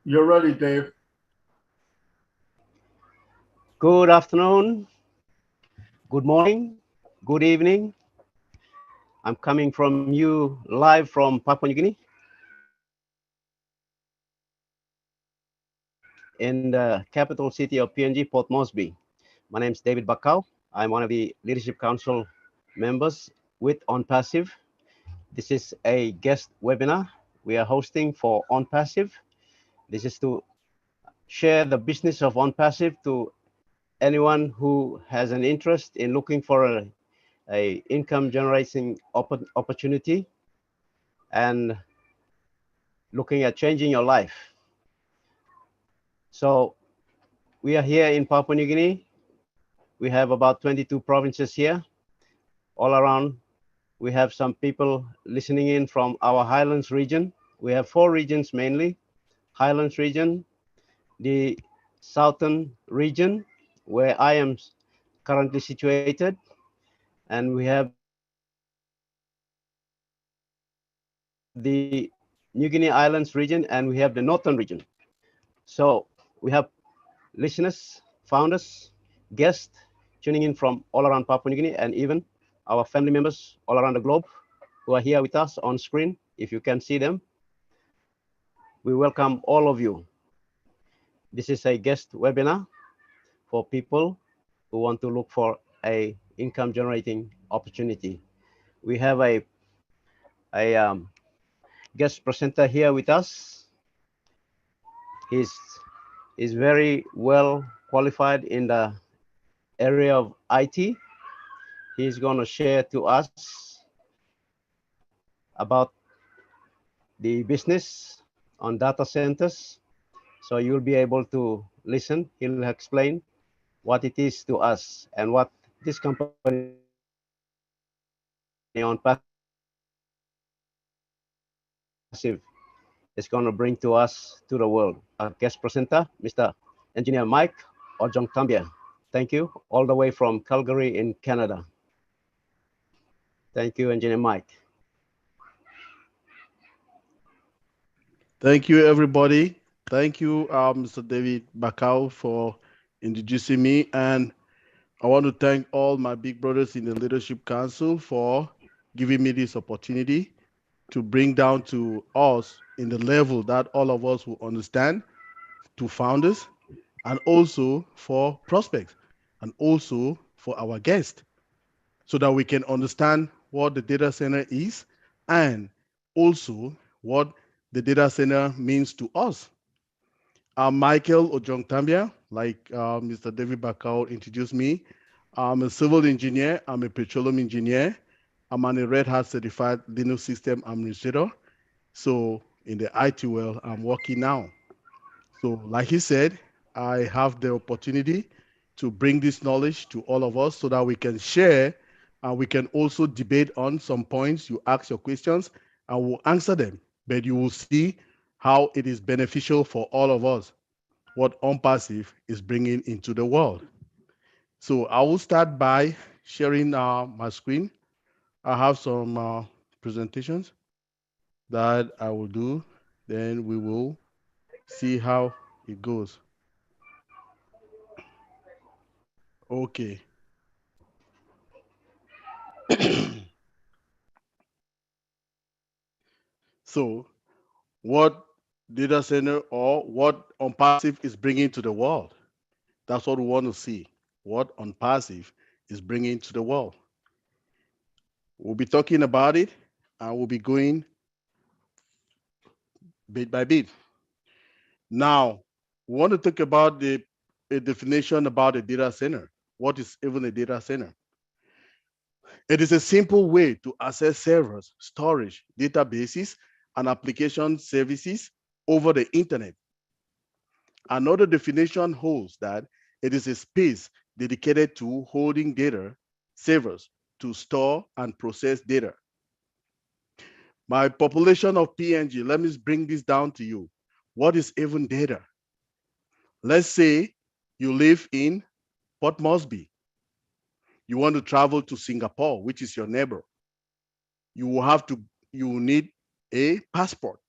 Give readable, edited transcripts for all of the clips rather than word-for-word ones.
You're ready, Dave. Good afternoon, good morning, good evening. I'm coming from you live from Papua New Guinea in the capital city of PNG, Port Moresby. My name is David Bakau. I'm one of the Leadership Council members with Onpassive. This is a guest webinar we are hosting for Onpassive. This is to share the business of Onpassive to anyone who has an interest in looking for a income generating opportunity and looking at changing your life. So we are here in Papua New Guinea. We have about 22 provinces here all around. We have some people listening in from our Highlands region. We have 4 regions mainly: Highlands region, the Southern region, where I am currently situated, and we have the New Guinea Islands region, and we have the Northern region. So we have listeners, founders, guests tuning in from all around Papua New Guinea, and even our family members all around the globe who are here with us on screen. If you can see them, we welcome all of you. This is a guest webinar for people who want to look for a income generating opportunity. We have a guest presenter here with us. He's is very well qualified in the area of IT. He's going to share to us about the business on data centers. So you'll be able to listen. He'll explain what it is to us and what this company on Passive is going to bring to us, to the world. Our guest presenter, Mr. Engineer Mike Ojong Tambia. Thank you, all the way from Calgary in Canada. Thank you, Engineer Mike. Thank you, everybody. Thank you, Mr. David Bakau, for introducing me. And I want to thank all my big brothers in the Leadership Council for giving me this opportunity to bring down to us in the level that all of us will understand, to founders, and also for prospects, and also for our guests, so that we can understand what the data center is and also what the data center means to us. I'm Michael Ojongtambia, like Mr. David Bakau introduced me. I'm a civil engineer. I'm a petroleum engineer. I'm a Red Hat certified Linux system administrator. So in the IT world, I'm working now. So like he said, I have the opportunity to bring this knowledge to all of us so that we can share and we can also debate on some points. You ask your questions and we'll answer them, but you will see how it is beneficial for all of us, what Onpassive is bringing into the world. So I will start by sharing my screen. I have some presentations that I will do. Then we will see how it goes. Okay. So what data center or what Onpassive is bringing to the world? That's what we want to see. What Onpassive is bringing to the world. We'll be talking about it and we'll be going bit by bit. Now, we want to talk about a definition about a data center. What is even a data center? It is a simple way to access servers, storage, databases, and application services over the internet. Another definition holds that it is a space dedicated to holding data, servers to store and process data. My population of PNG, let me bring this down to you. What is even data? Let's say you live in Port Moresby. You want to travel to Singapore, which is your neighbor. You will need a passport.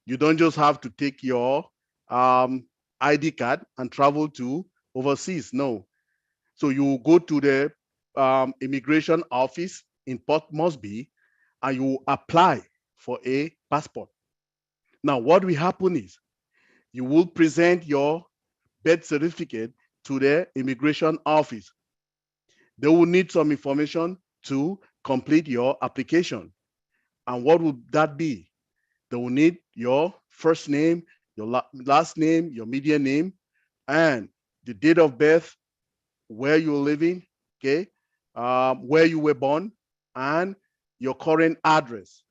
You don't just have to take your ID card and travel to overseas. No. So you go to the immigration office in Port Moresby and you apply for a passport. Now, what will happen is you will present your birth certificate to the immigration office. They will need some information to complete your application. And what would that be? They will need your first name, your last name, your middle name, and the date of birth, where you're living, okay, where you were born, and your current address.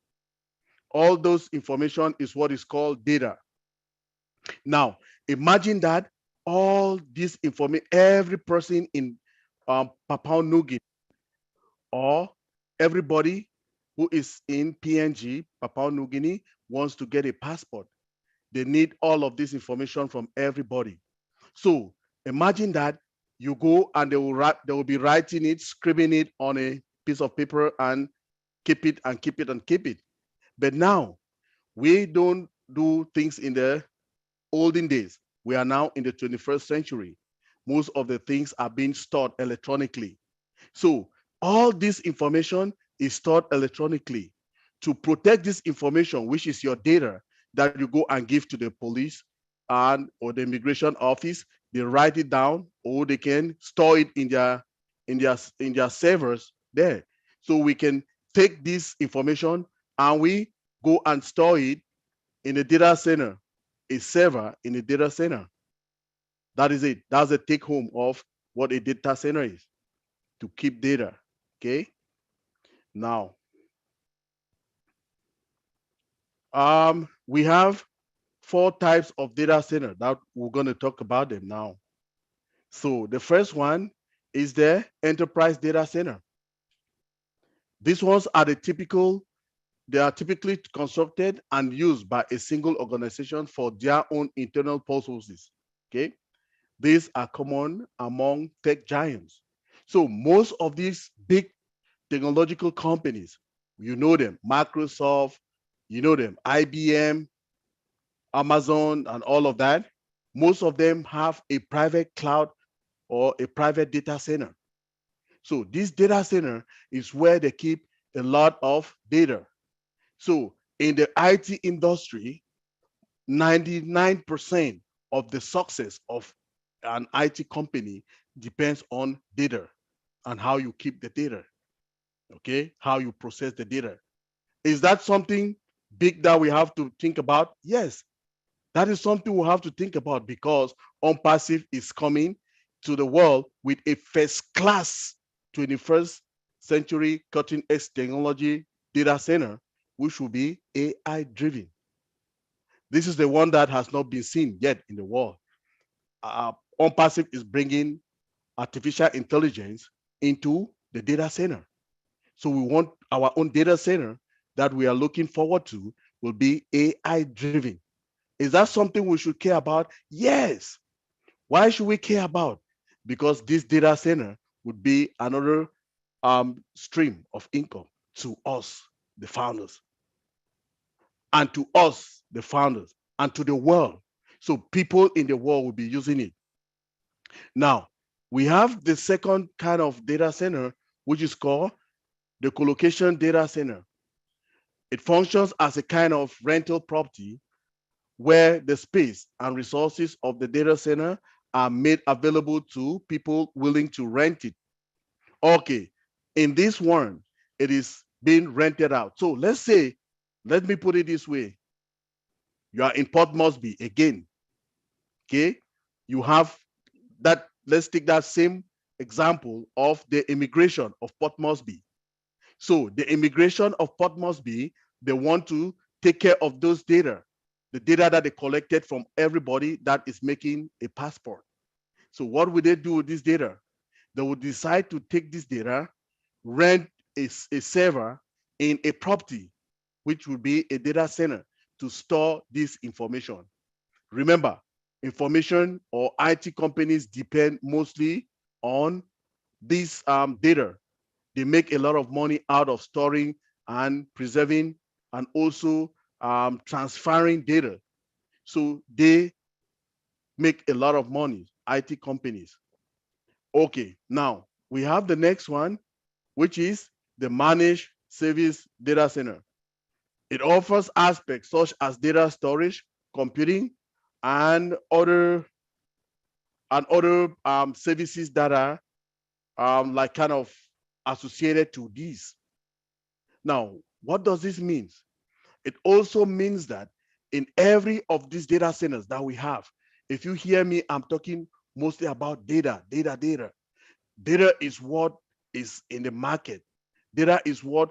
All those information is what is called data. Now, imagine that all this information, every person in Papua New Guinea or everybody who is in PNG, Papua New Guinea, wants to get a passport. They need all of this information from everybody. So imagine that you go and they will be writing it, scribbling it on a piece of paper and keep it and keep it and keep it. But now we don't do things in the olden days. We are now in the 21st century. Most of the things are being stored electronically. So all this information is stored electronically. To protect this information, which is your data that you go and give to the police and or the immigration office, they write it down or they can store it in their servers there. So we can take this information and we go and store it in a data center, a server in a data center. That is it. That's the take home of what a data center is, to keep data. Okay. Now, we have 4 types of data center that we're going to talk about them now. So the first one is the enterprise data center. These ones are they are typically constructed and used by a single organization for their own internal purposes. Okay. These are common among tech giants. So most of these big technological companies, you know them, Microsoft, you know them, IBM, Amazon, and all of that. Most of them have a private cloud or a private data center. So this data center is where they keep a lot of data. So in the IT industry, 99% of the success of an IT company depends on data and how you keep the data, okay? How you process the data. Is that something big that we have to think about? Yes, that is something we have to think about because Onpassive is coming to the world with a first class 21st century cutting edge technology data center, which will be AI driven. This is the one that has not been seen yet in the world. Onpassive is bringing artificial intelligence into the data center. So we want our own data center that we are looking forward to will be AI driven. Is that something we should care about? Yes. Why should we care about? Because this data center would be another stream of income to us, the founders, and to us, the founders, and to the world. So people in the world will be using it. Now, we have the second kind of data center, which is called the collocation data center. It functions as a kind of rental property where the space and resources of the data center are made available to people willing to rent it. Okay, in this one, it is being rented out. So let's say, let me put it this way. You are in Port Moresby again, okay? You have that, let's take that same example of the immigration of Port Moresby. So the immigration of Port Moresby, they want to take care of those data, the data that they collected from everybody that is making a passport. So what would they do with this data? They would decide to take this data, rent a server in a property, which would be a data center to store this information. Remember, information or IT companies depend mostly on this data. They make a lot of money out of storing and preserving and also transferring data. So they make a lot of money, IT companies. Okay, now we have the next one, which is the managed service data center. It offers aspects such as data storage, computing, and other services that are like kind of associated to these. Now, what does this mean? It also means that in every of these data centers that we have, if you hear me, I'm talking mostly about data, data, data. Data is what is in the market. Data is what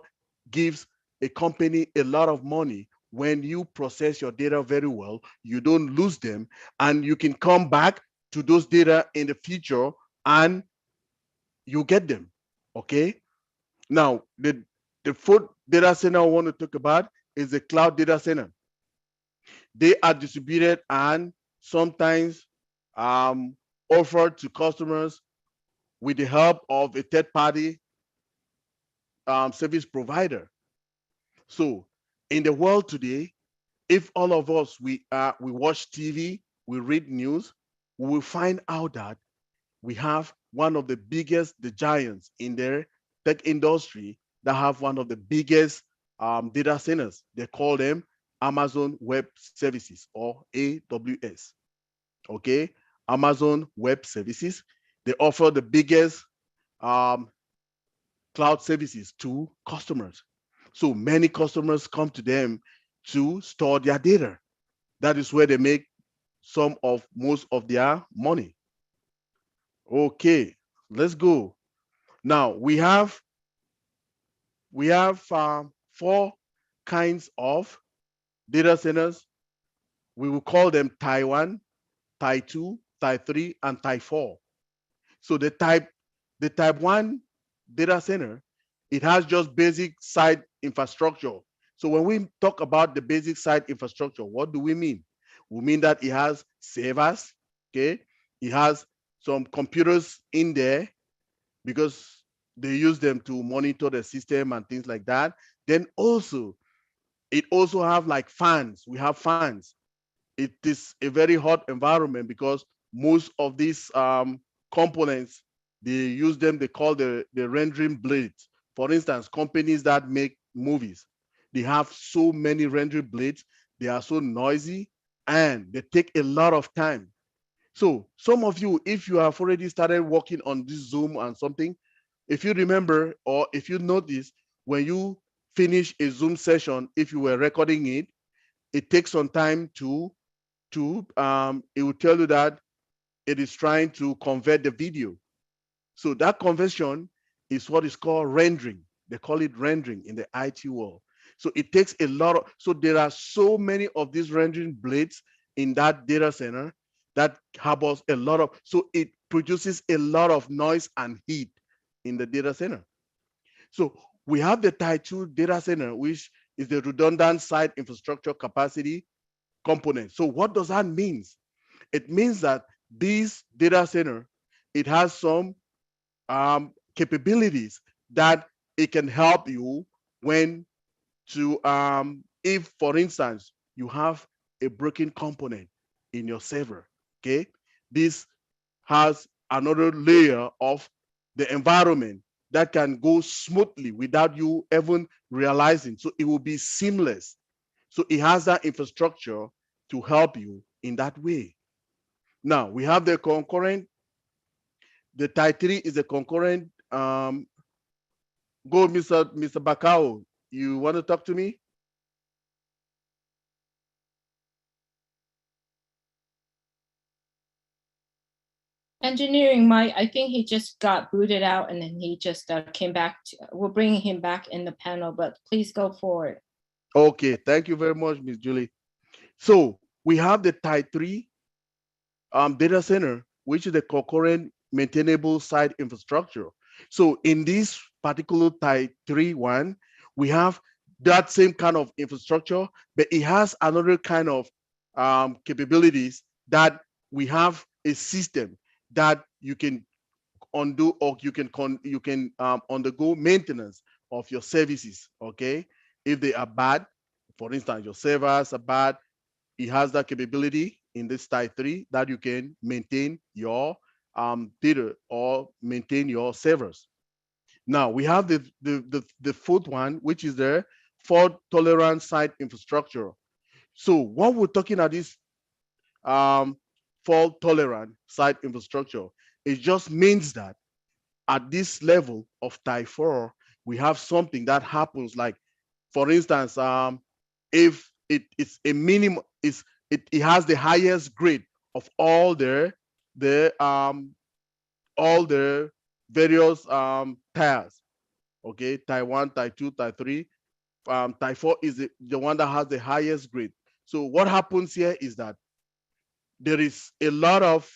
gives a company a lot of money. When you process your data very well, you don't lose them, and you can come back to those data in the future and you get them. Okay. Now, the fourth data center I want to talk about is the cloud data center. They are distributed and sometimes um, offered to customers with the help of a third party service provider. So in the world today, if all of us we watch TV, we read news, we will find out that we have one of the biggest, the giants in their tech industry that have one of the biggest data centers. They call them Amazon Web Services or AWS. Okay, Amazon Web Services. They offer the biggest um, cloud services to customers. So many customers come to them to store their data. That is where they make most of their money. Okay, let's go. Now we have four kinds of data centers. We will call them Type 1, Type 2, Type 3, and Type 4. So the type 1 data center, it has just basic site infrastructure. So when we talk about the basic site infrastructure, what do we mean? We mean that it has servers, okay? It has some computers in there because they use them to monitor the system and things like that. Then also, it also have like fans. We have fans. It is a very hot environment because most of these components, they use them, they call the rendering blades. For instance, companies that make movies, they have so many rendering blades, they are so noisy, and they take a lot of time. So some of you, if you have already started working on this Zoom and something, if you remember or if you notice, when you finish a Zoom session, if you were recording it, it takes some time to it will tell you that it is trying to convert the video. So that conversion is what is called rendering. They call it rendering in the IT world. So it takes a lot of, so there are so many of these rendering blades in that data center that harbors a lot of, so it produces a lot of noise and heat in the data center. So we have the Type 2 data center, which is the redundant site infrastructure capacity component. So what does that mean? It means that this data center, it has some capabilities that it can help you when if for instance, you have a broken component in your server, okay? This has another layer of the environment that can go smoothly without you even realizing. So it will be seamless. So it has that infrastructure to help you in that way. Now we have the concurrent. The Type 3 is a concurrent. Go, Mr. Bakau. You want to talk to me? Engineering, Mike, I think he just got booted out and then he just came back. We're bringing him back in the panel, but please go forward. Okay, thank you very much, Ms. Julie. So we have the Type 3 data center, which is the concurrent maintainable site infrastructure. So in this particular Type 3 one, we have that same kind of infrastructure, but it has another kind of capabilities that we have a system that you can undo or you can undergo maintenance of your services. Okay, if they are bad, For instance, your servers are bad. It has that capability in this type 3 that you can maintain your data or maintain your servers. Now we have the fourth one, which is the fault tolerant site infrastructure. So what we're talking about is fault tolerant site infrastructure. It just means that at this level of type 4, we have something that happens, like, for instance, if it's a minimum, it has the highest grade of all all the various tiers. Okay, type 1, type 2, type 3. Type 4 is the one that has the highest grade. So what happens here is that there is a lot of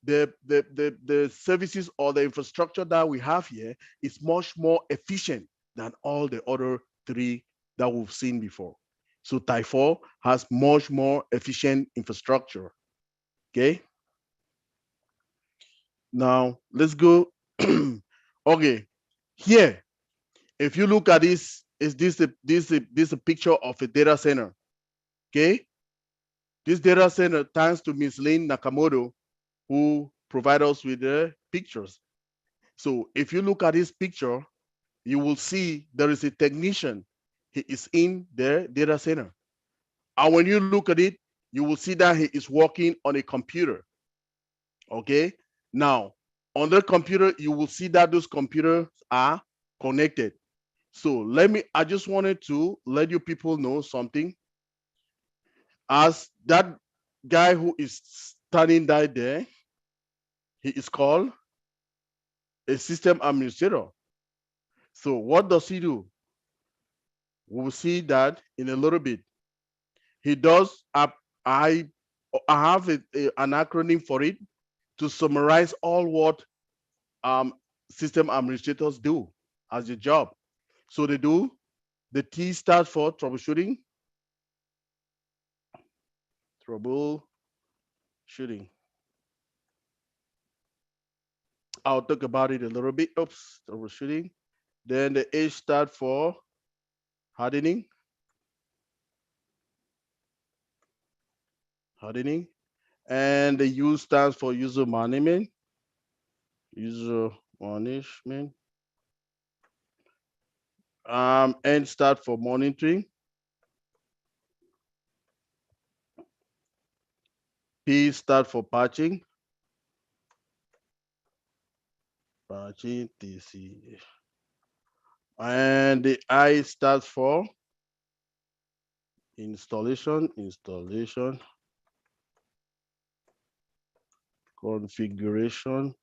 the services or the infrastructure that we have here is much more efficient than all the other 3 that we've seen before. So type 4 has much more efficient infrastructure. Okay. Now let's go. Okay. Here, if you look at this, is this a picture of a data center? Okay. This data center, thanks to Ms. Lynn Nakamoto, who provide us with the pictures. So if you look at this picture, you will see there is a technician. He is in the data center. And when you look at it, you will see that he is working on a computer. Okay. Now, on the computer, you will see that those computers are connected. So I just wanted to let you people know something. As that guy who is standing there, he is called a system administrator. So what does he do? We'll see that in a little bit. He does, I have an acronym for it to summarize all what system administrators do as a job. So they do, the T stands for troubleshooting. Troubleshooting. I'll talk about it a little bit. Oops, troubleshooting. Then the H stands for hardening. Hardening. And the U stands for user management. User management. N stands for monitoring. P stands for patching. Patching, TC. And the I stands for installation, configuration,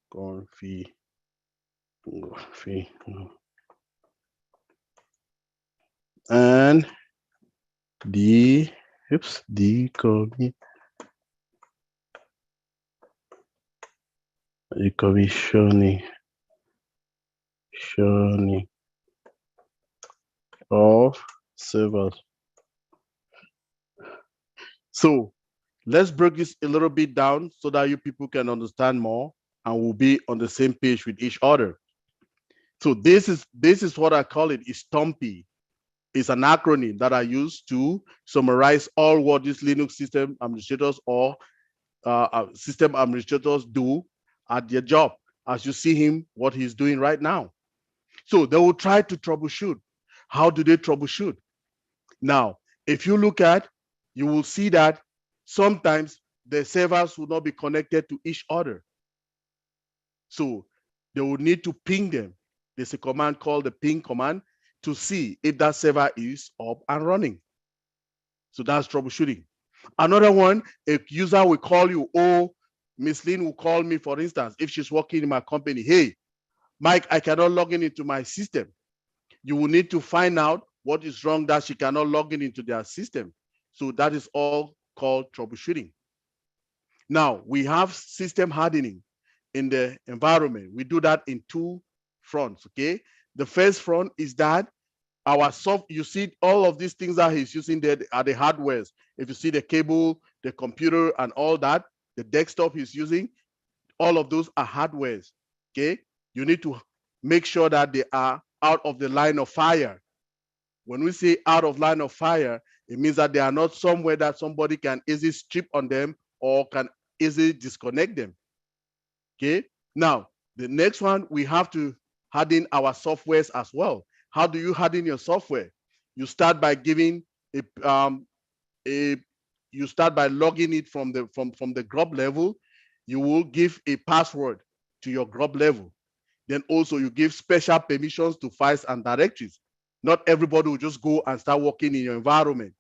and decommissioning of servers. So let's break this a little bit down so that you people can understand more and we'll be on the same page with each other. So this is what I call it, is STOMPY. It's an acronym that I use to summarize all what these Linux system administrators or system administrators do at their job, as you see him, what he's doing right now. So they will try to troubleshoot. How do they troubleshoot? Now, if you look at, you will see that sometimes the servers will not be connected to each other. So they will need to ping them. There's a command called the ping command to see if that server is up and running. So that's troubleshooting. Another one, a user will call you, or Miss Lynn will call me, for instance, if she's working in my company. Hey, Mike, I cannot log in into my system. You will need to find out what is wrong that she cannot log in into their system. So that is all called troubleshooting. Now, we have system hardening in the environment. We do that in 2 fronts, okay? The first front is that our you see all of these things that he's using there are the hardwares. If you see the cable, the computer and all that, the desktop he's using, all of those are hardwares, okay? You need to make sure that they are out of the line of fire. When we say out of line of fire, It means that they are not somewhere that somebody can easily strip on them or can easily disconnect them. Okay. Now, the next one, we have to harden our softwares as well. How do you harden your software? You start by giving you start by logging it from the grub level. You will give a password to your grub level. Then also you give special permissions to files and directories. Not everybody will just go and start working in your environment.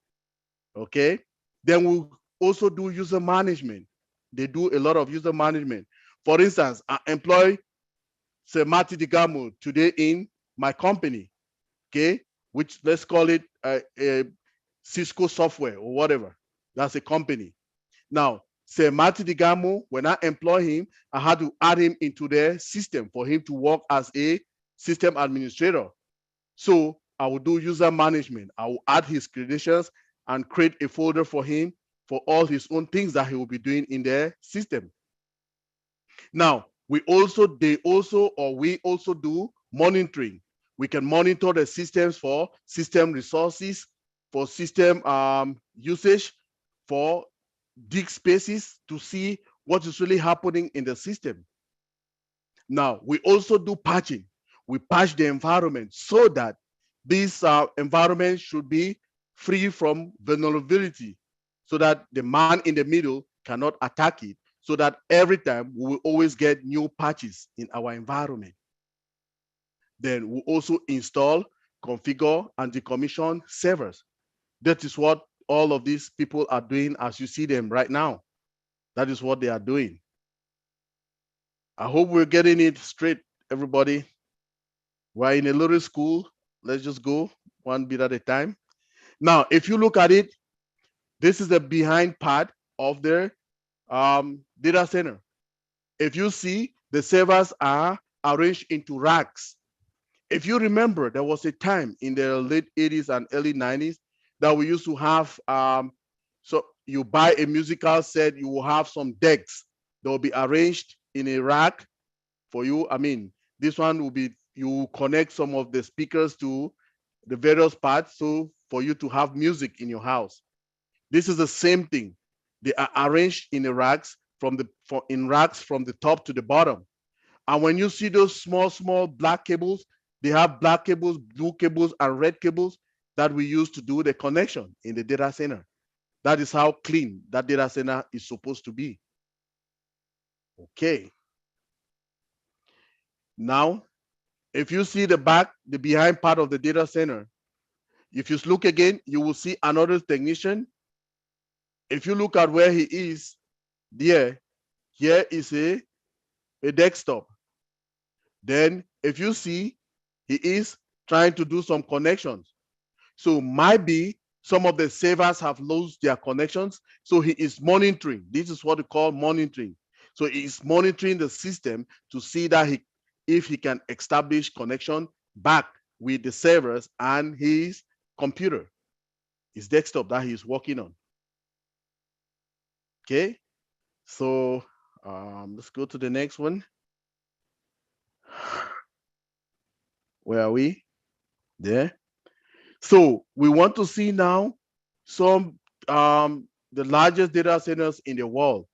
Okay. Then we'll also do user management. They do a lot of user management. For instance, I employ say Marty Digamo today in my company, okay, which let's call it a Cisco software or whatever. That's a company. Now, say Marty Digamo, when I employ him, I had to add him into their system for him to work as a system administrator. So I will do user management. I will add his credentials and create a folder for him for all his own things that he will be doing in their system. Now, we also do monitoring. We can monitor the systems for system resources, for system usage, for disk spaces to see what is really happening in the system. Now, we also do patching. We patch the environment so that this environment should be free from vulnerability so that the man in the middle cannot attack it, so that every time we will always get new patches in our environment. Then we also install, configure, and decommission servers. That is what all of these people are doing as you see them right now. That is what they are doing. I hope we're getting it straight, everybody. We're in a little school. Let's just go one bit at a time. Now, if you look at it, this is the behind part of the data center. If you see, the servers are arranged into racks. If you remember, there was a time in the late 80s and early 90s that we used to have, so you buy a musical set, you will have some decks that will be arranged in a rack for you. I mean, this one will be, you connect some of the speakers to the various parts, so for you to have music in your house. This is the same thing. They are arranged in the racks from the top to the bottom. And when you see those small black cables, they have black cables, blue cables, and red cables that we use to do the connection in the data center. That is how clean that data center is supposed to be. Okay. Now, if you see the behind part of the data center, if you look again, you will see another technician. If you look at where he is, here is a desktop. Then if you see, he is trying to do some connections. So might be some of the servers have lost their connections. So he is monitoring. This is what we call monitoring. So he is monitoring the system to see that if he can establish connection back with the servers and his computer, his desktop that he is working on. Okay, so let's go to the next one. Where are we? There. So we want to see now some the largest data centers in the world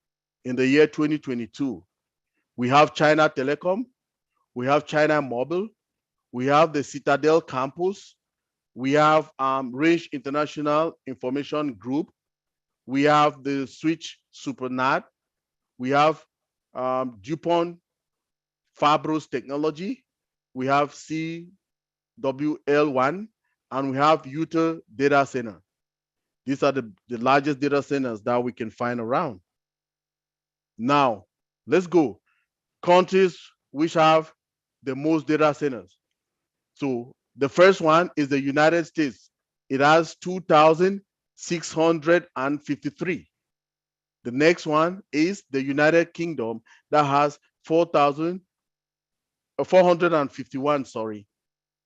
in the year 2022. We have China Telecom, we have China Mobile, we have the Citadel Campus, we have Range International Information Group, we have the Switch Supernat, we have DuPont Fabros Technology, we have CWL1, and we have Utah Data Center. These are the largest data centers that we can find around. Now, let's go. Countries which have the most data centers. So the first one is the United States. It has 2,653. The next one is the United Kingdom that has 451, sorry.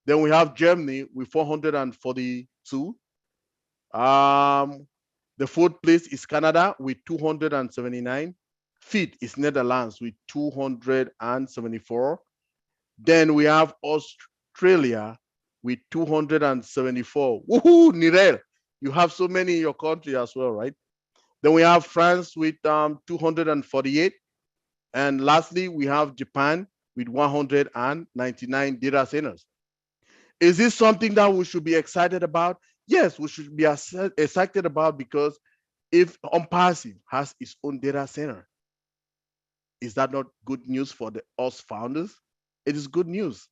Then we have Germany with 442. The fourth place is Canada with 279. Fifth is Netherlands with 274. Then we have Australia with 274. Woohoo, Nirel. You have so many in your country as well, right? Then we have France with 248. And lastly, we have Japan with 199 data centers. Is this something that we should be excited about? Yes, we should be excited about, because if Onpassive has its own data center, is that not good news for us founders? It is good news.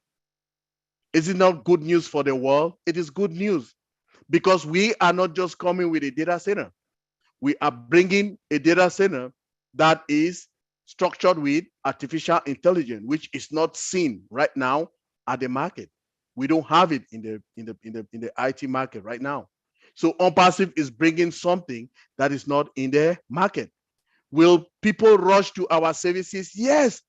Is it not good news for the world? It is good news, because we are not just coming with a data center. We are bringing a data center that is structured with artificial intelligence, which is not seen right now at the market. We don't have it in the IT market right now. So Onpassive is bringing something that is not in the market. Will people rush to our services? Yes,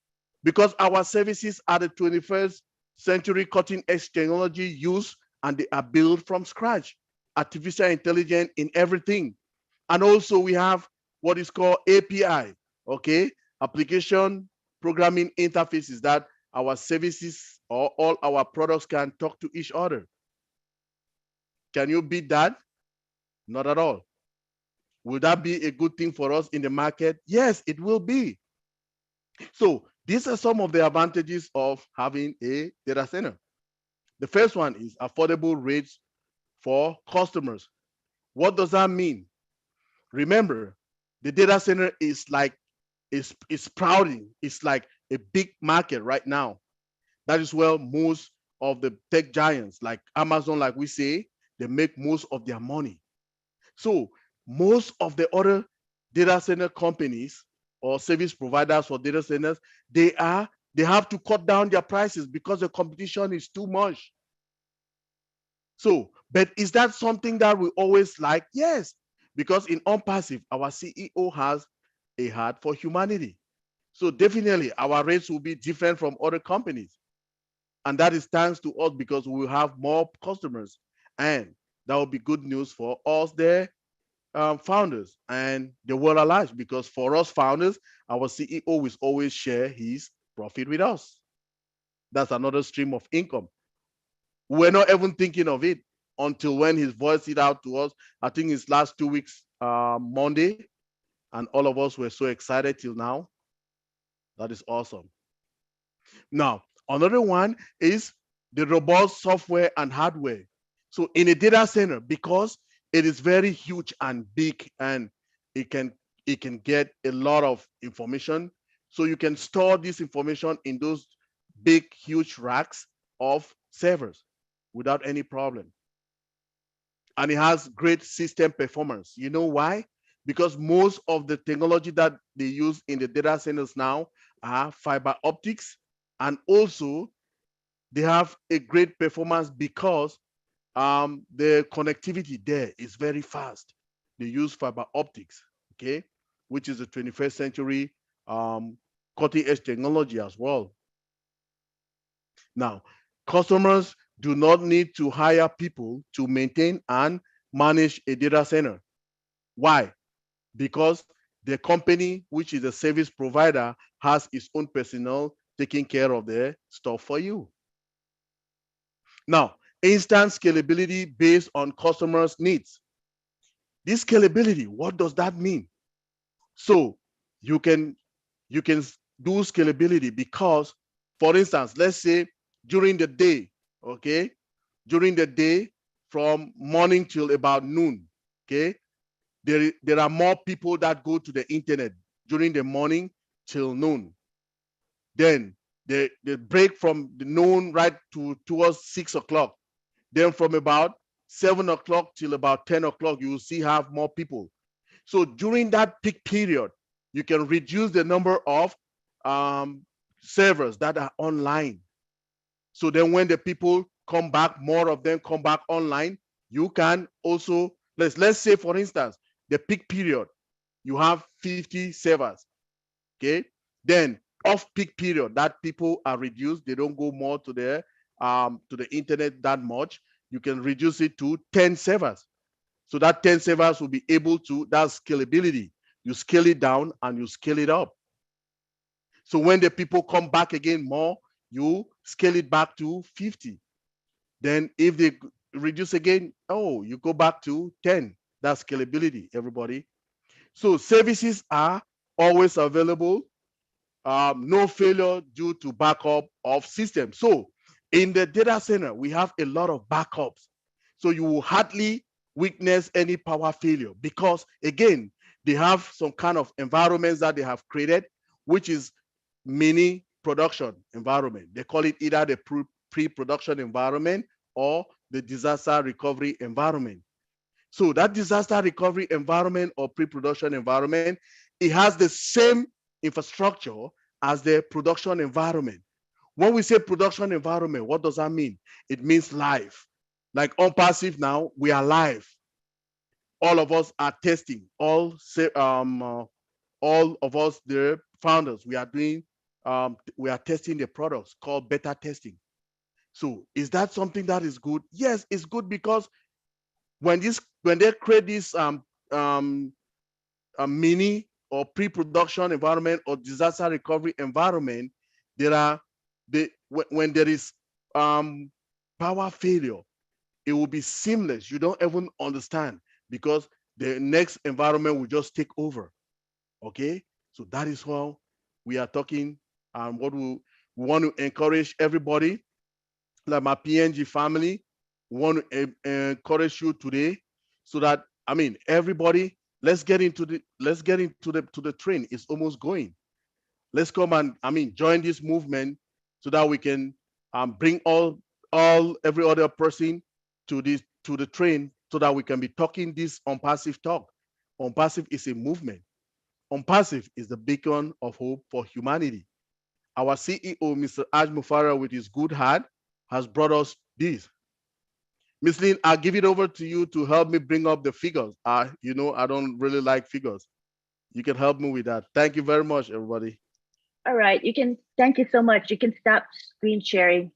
because our services are the 21st century cutting edge technology used, and they are built from scratch. Artificial intelligence in everything. And also we have what is called API, okay? Application programming interfaces, that our services or all our products can talk to each other. Can you beat that? Not at all. Will that be a good thing for us in the market? Yes, it will be. So these are some of the advantages of having a data center. The first one is affordable rates for customers. What does that mean? Remember, the data center is like, is sprouting. It's like a big market right now. That is where most of the tech giants like Amazon, like we say, they make most of their money. So most of the other data center companies or service providers for data centers, they have to cut down their prices because the competition is too much. So, but is that something that we always like? Yes, because in Onpassive, our CEO has a heart for humanity. So definitely our rates will be different from other companies. And that is thanks to us, because we will have more customers. And that will be good news for us, the founders, and the world at large, because for us founders, our CEO will always share his profit with us. That's another stream of income. We're not even thinking of it until when he's voiced it out to us. I think it's last 2 weeks, Monday, and all of us were so excited till now. That is awesome. Now, another one is the robust software and hardware. So in a data center, because it is very huge and big, and it can get a lot of information. So you can store this information in those big, huge racks of servers without any problem. And it has great system performance. You know why? Because most of the technology that they use in the data centers now are fiber optics, and also they have a great performance because the connectivity there is very fast. They use fiber optics, okay, which is the 21st century cutting edge technology as well. Now, customers do not need to hire people to maintain and manage a data center. Why? Because the company, which is a service provider, has its own personnel taking care of the stuff for you. Now, instant scalability based on customers' needs. This scalability, what does that mean? So you can do scalability because, for instance, let's say during the day, okay, during the day from morning till about noon, okay, there are more people that go to the internet during the morning till noon. Then they break from the noon right towards 6 o'clock. Then from about 7 o'clock till about 10 o'clock, you will see have more people. So during that peak period, you can reduce the number of servers that are online. So then when the people come back, more of them come back online, you can also, let's say for instance, the peak period, you have 50 servers, okay? Then off peak period, that people are reduced, they don't go more to the internet that much, you can reduce it to 10 servers. So that 10 servers will be able to, that's scalability. You scale it down and you scale it up. So when the people come back again more, you scale it back to 50. Then if reduce again. Oh, you go back to 10. That's scalability, everybody. So services are always available. No failure due to backup of system. So in the data center, we have a lot of backups. So you will hardly witness any power failure because again, they have some kind of environments that they have created, which is mini production environment. They call it either the pre-production environment or the disaster recovery environment. So that disaster recovery environment or pre-production environment, it has the same infrastructure as the production environment. When we say production environment, what does that mean? It means live. Like Onpassive now, we are live. All of us are testing. All of us, the founders, we are testing the products called beta testing. So is that something that is good? Yes, it's good because when they create this a mini or pre-production environment or disaster recovery environment, when there is power failure, it will be seamless. You don't even understand because the next environment will just take over. Okay, so that is how we are talking. What we want to encourage everybody, like my PNG family, want to encourage you today, so that everybody, let's get into the train. It's almost going. Let's come and join this movement so that we can bring every other person to the train so that we can be talking this Onpassive talk. Onpassive is a movement. Onpassive is the beacon of hope for humanity. Our CEO, Mr. Aj Mufara, with his good heart, has brought us this. Ms. Lynn, I'll give it over to you to help me bring up the figures. I don't really like figures. You can help me with that. Thank you very much, everybody. All right, thank you so much. You can stop screen sharing.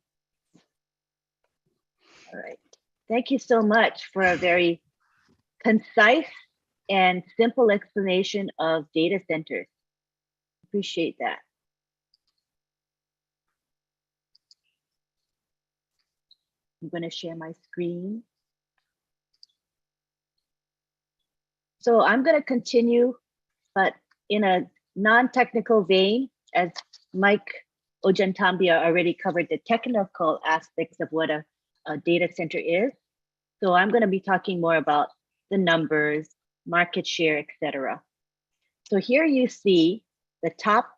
All right, thank you so much for a very concise and simple explanation of data centers. Appreciate that. I'm going to share my screen. So I'm going to continue, but in a non-technical vein, as Mike Ojantambia already covered the technical aspects of what a data center is. So I'm going to be talking more about the numbers, market share, etc. So here you see the top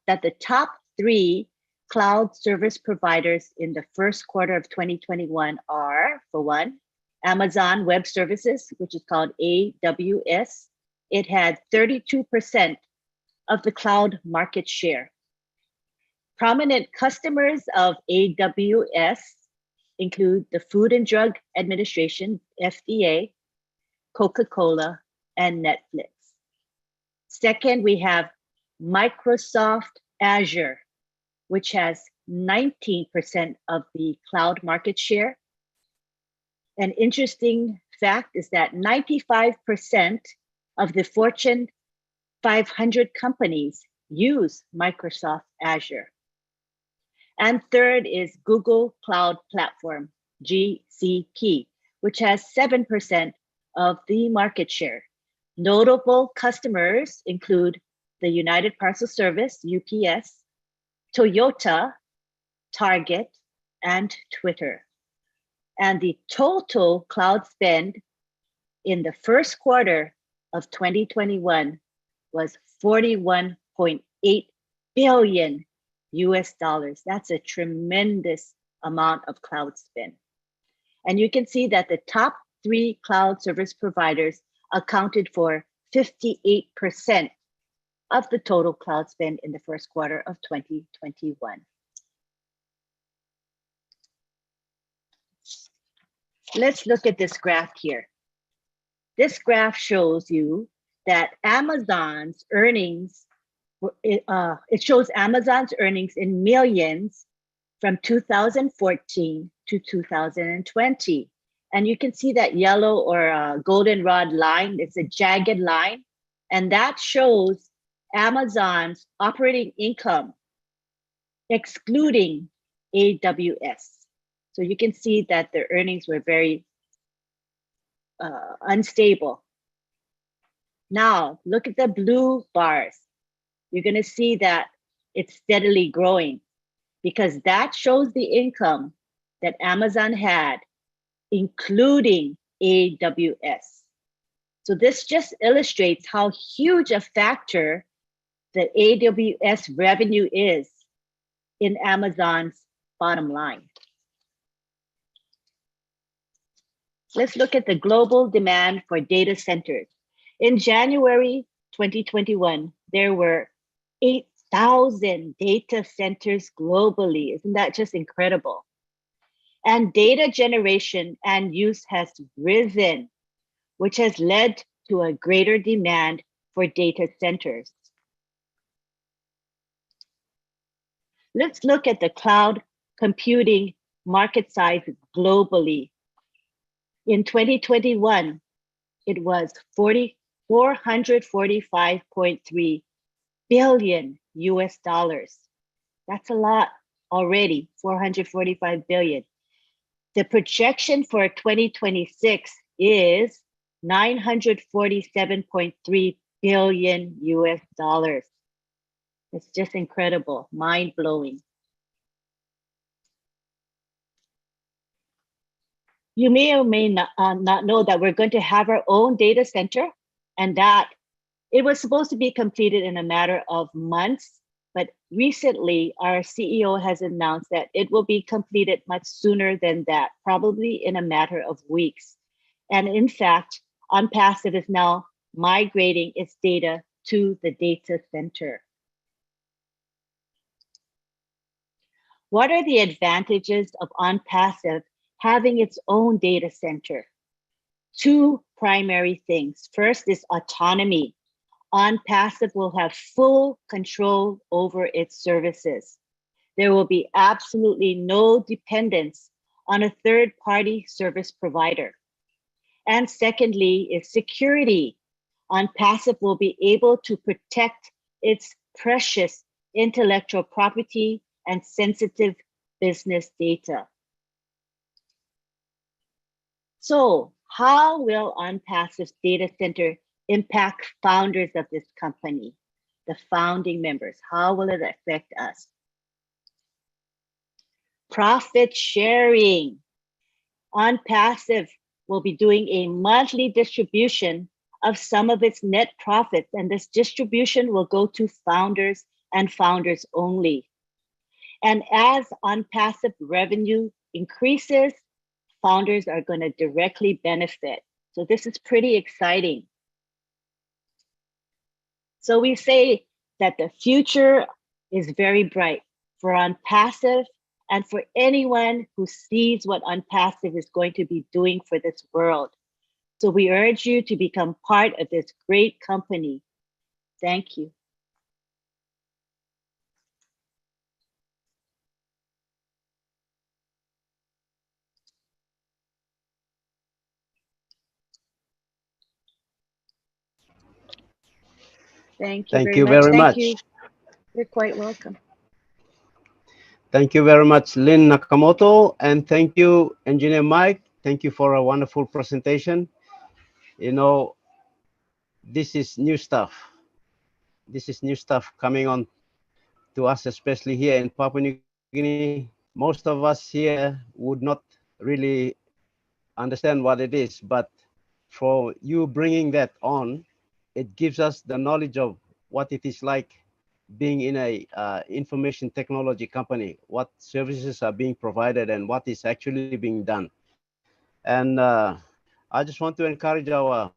3 cloud service providers in the first quarter of 2021 are, for one, Amazon Web Services, which is called AWS. It had 32% of the cloud market share. Prominent customers of AWS include the Food and Drug Administration, FDA, Coca-Cola, and Netflix. Second, we have Microsoft Azure, which has 19% of the cloud market share. An interesting fact is that 95% of the Fortune 500 companies use Microsoft Azure. And third is Google Cloud Platform, GCP, which has 7% of the market share. Notable customers include the United Parcel Service, UPS, Toyota, Target, and Twitter. And the total cloud spend in the first quarter of 2021 was $41.8 billion US dollars. That's a tremendous amount of cloud spend. And you can see that the top 3 cloud service providers accounted for 58% of the total cloud spend in the first quarter of 2021. Let's look at this graph here. This graph shows you that Amazon's earnings, it shows Amazon's earnings in millions from 2014 to 2020. And you can see that yellow or goldenrod line, it's a jagged line. And that shows Amazon's operating income, excluding AWS. So you can see that the earnings were very unstable. Now, look at the blue bars. You're going to see that it's steadily growing because that shows the income that Amazon had, including AWS. So this just illustrates how huge a factor the AWS revenue is in Amazon's bottom line. Let's look at the global demand for data centers. In January 2021, there were 8,000 data centers globally. Isn't that just incredible? And data generation and use has risen, which has led to a greater demand for data centers. Let's look at the cloud computing market size globally. In 2021, it was 445.3 billion US dollars. That's a lot already, 445 billion. The projection for 2026 is 947.3 billion US dollars. It's just incredible, mind-blowing. You may or may not know that we're going to have our own data center, and that it was supposed to be completed in a matter of months, but recently our CEO has announced that it will be completed much sooner than that, probably in a matter of weeks. And in fact, Onpassive is now migrating its data to the data center. What are the advantages of Onpassive having its own data center? Two primary things. First is autonomy. Onpassive will have full control over its services. There will be absolutely no dependence on a third-party service provider. And secondly is security. Onpassive will be able to protect its precious intellectual property and sensitive business data. So how will Onpassive's data center impact founders of this company, the founding members? How will it affect us? Profit sharing. Onpassive will be doing a monthly distribution of some of its net profits, and this distribution will go to founders and founders only. And as Onpassive revenue increases, founders are going to directly benefit. So this is pretty exciting. So we say that the future is very bright for Onpassive and for anyone who sees what Onpassive is going to be doing for this world. So we urge you to become part of this great company. Thank you. Thank you very much. Thank you. You're quite welcome. Thank you very much, Lynn Nakamoto, and thank you, Engineer Mike. Thank you for a wonderful presentation. You know, this is new stuff. This is new stuff coming on to us, especially here in Papua New Guinea. Most of us here would not really understand what it is, but for you bringing that on, it gives us the knowledge of what it is like being in a information technology company, what services are being provided and what is actually being done. And I just want to encourage our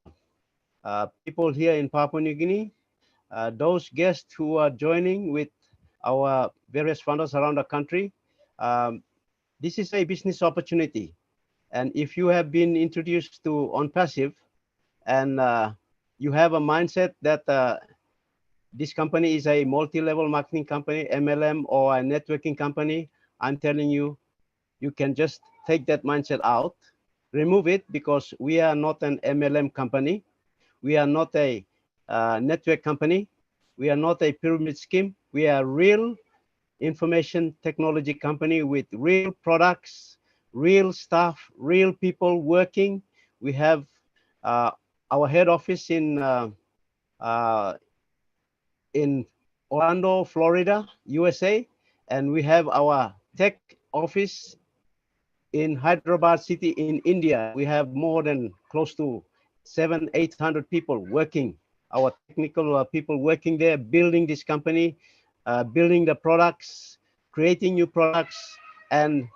people here in Papua New Guinea, those guests who are joining with our various funders around the country. This is a business opportunity. And if you have been introduced to Onpassive and you have a mindset that this company is a multi-level marketing company, MLM, or a networking company, I'm telling you, you can just take that mindset out, remove it, because we are not an MLM company. We are not a network company. We are not a pyramid scheme. We are a real information technology company with real products, real staff, real people working. We have our head office in Orlando, Florida, USA, and we have our tech office in Hyderabad city in India. We have more than close to 700-800 people working, our technical people working there, building this company, building the products, creating new products, and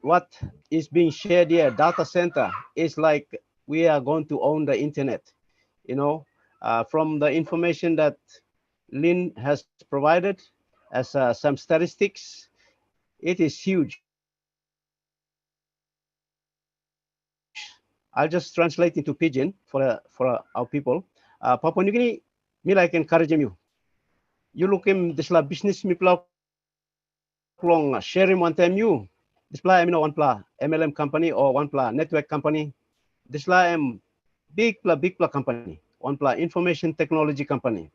what is being shared here, data center, is like we are going to own the internet. You know, from the information that Lynn has provided as some statistics, it is huge. I'll just translate into Pidgin for our people. Papua New Guinea, me like encourage you. You look him this la business me pla long share him one time you. This pla I mean one pla MLM company or one pla network company. This la big pla company. One pla information technology company.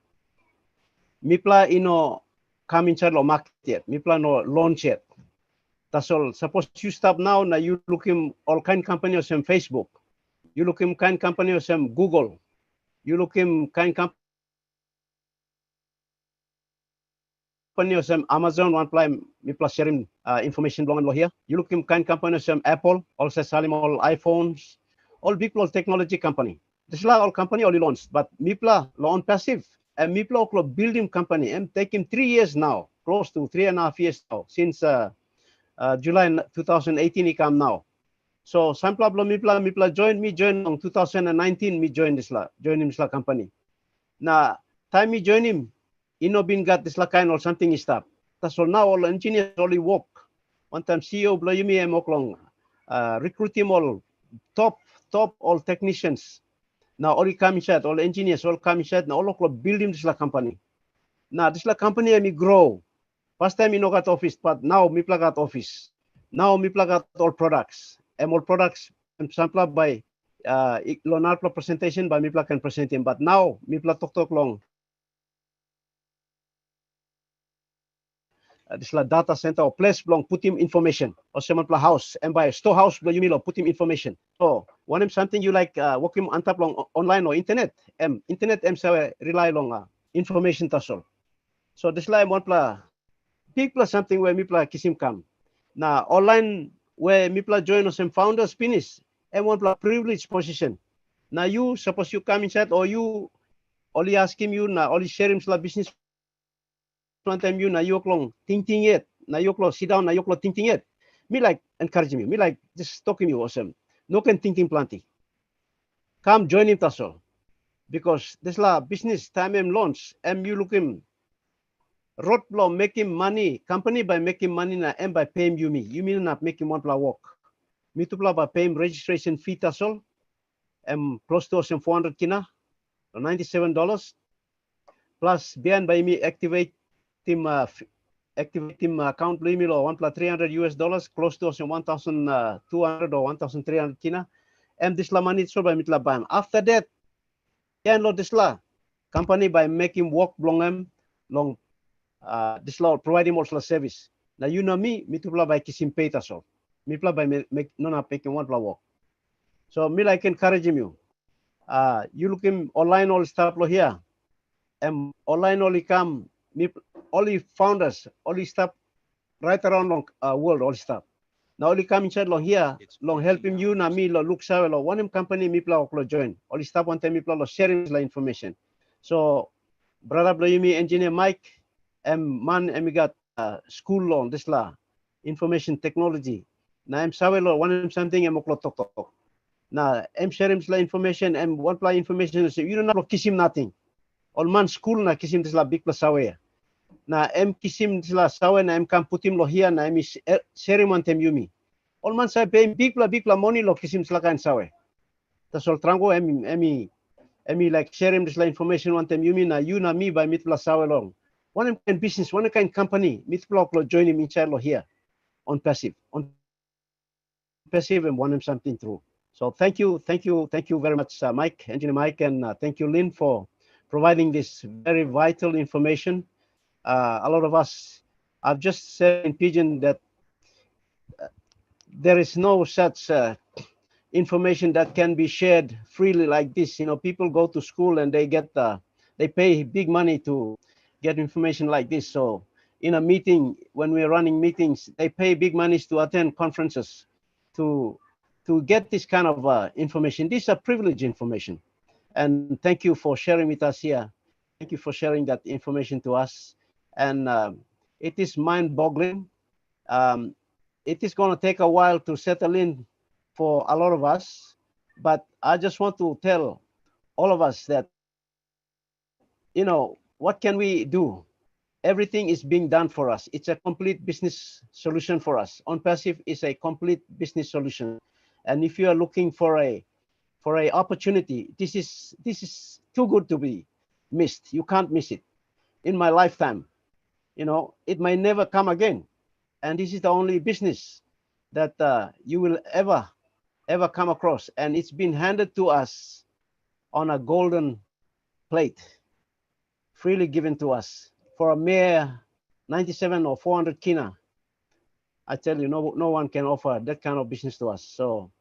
Me pla come inside lo market yet. Me pla no launch yet. That's all. Suppose you stop now, now you look him all kind company or some Facebook. You look him kind company or some Google. You look him kind company or some Amazon one plan me plus sharing information belong and here. You look him kind company or some Apple, also selling all iPhones, all big technology company. This is all company only launched, but Mipla Onpassive and Mipla building company and taking 3 years now, close to 3.5 years now, since July 2018 he come now. So Sampla Mipla joined in 2019, me join him this company. Now time me join him, been got this kind or something is stop. That's all now all engineers only work. One time CEO blow me and moklong recruit him all top all technicians. Now all come inside, all engineers all come inside, now all building this company. Now this company me grow. First time got office, but now me got office. Now me got all products. And all products sample by Leonardo presentation by me can present him. But now me talk long. This la data center or place belong put him information or someone house and by storehouse belong you put him information. So one him something you like working on top long online or internet internet rely on information that's all. So this la one pla big plus something where me kisim come. Now online where me join or some founders finish and one privileged position. Now you suppose you come inside or you only ask him you now only share him business one time you na you long thinking it na you sit down na you thinking it me like encouraging me like just talking you awesome no can thinking plenty come join him that's all because this la business time and launch and you look him road blow making money company by making money na and by paying you mean not making one work me to by paying registration fee that's all close to some 400 kina or $97 plus behind by me activate team account limit or $1,300 close to some 1,200 or 1,300 kina and this la money so by mitla bam after that can lo this la company by making work long this law providing more service now you know me to by kisim pay so me by make no making one work so me like encouraging you you looking online all stuff lo here and online only come me only founders only stuff right around world all stuff now only come inside long here long helping you na me lo look sa lo one company me pla join only stuff one time me pla sharing la information so brother blow me engineer Mike man we got school long this la information technology na sawe lo one something moklo tok na sharing la information one pla information so you don't know kisim nothing all man school na kisim this la big plus sawe na kisim sila sawe na kam putim lo here na sharing one time yumi all man say pay big la money lo kisim sila kan sawe tas all trango like sharing this la information one time yumi na you na me by mitla sawe long one kind business one kind company mitla lo join him inside lo here on passive and one something through so thank you very much Mike engineer Mike and thank you Lynn for providing this very vital information. A lot of us, I've just said in Pidgin that there is no such information that can be shared freely like this. You know, people go to school and they pay big money to get information like this. So in a meeting, when we're running meetings, they pay big monies to attend conferences to get this kind of information. These are privileged information. And thank you for sharing with us here. Thank you for sharing that information to us. And it is mind-boggling. It is going to take a while to settle in for a lot of us, but I just want to tell all of us that, you know, what can we do? Everything is being done for us. It's a complete business solution for us. Onpassive is a complete business solution. And if you are looking for a opportunity, this is too good to be missed. You can't miss it. In my lifetime, you know, it may never come again. And this is the only business that you will ever come across. And it's been handed to us on a golden plate, freely given to us for a mere 97 or 400 kina. I tell you, no one can offer that kind of business to us. So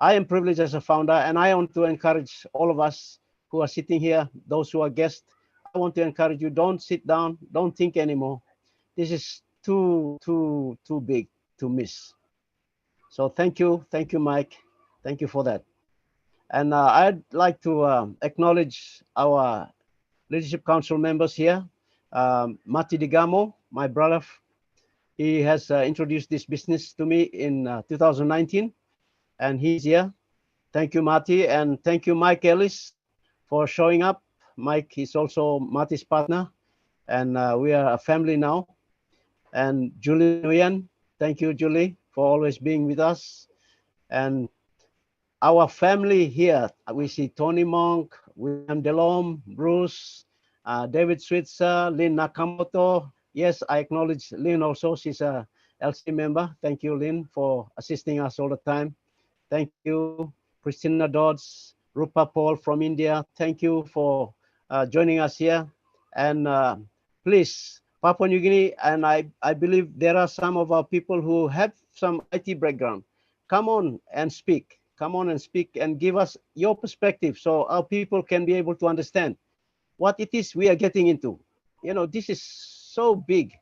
I am privileged as a founder, and I want to encourage all of us who are sitting here, those who are guests. I want to encourage you, don't sit down, don't think anymore. This is too big to miss. So thank you, Mike. Thank you for that. And I'd like to acknowledge our Leadership Council members here. Mati Digamo, my brother, he has introduced this business to me in 2019, and he's here. Thank you, Mati, and thank you, Mike Ellis, for showing up. Mike is also Mati's partner, and we are a family now. And Julie Nguyen, thank you, Julie, for always being with us. And our family here, we see Tony Monk, William Delhomme, Bruce, David Switzer, Lynn Nakamoto. Yes, I acknowledge Lynn also. She's a LC member. Thank you, Lynn, for assisting us all the time. Thank you, Christina Dodds, Rupa Paul from India. Thank you for joining us here. And please, Papua New Guinea, and I believe there are some of our people who have some IT background. Come on and speak. Come on and speak and give us your perspective so our people can be able to understand what it is we are getting into. You know, this is so big.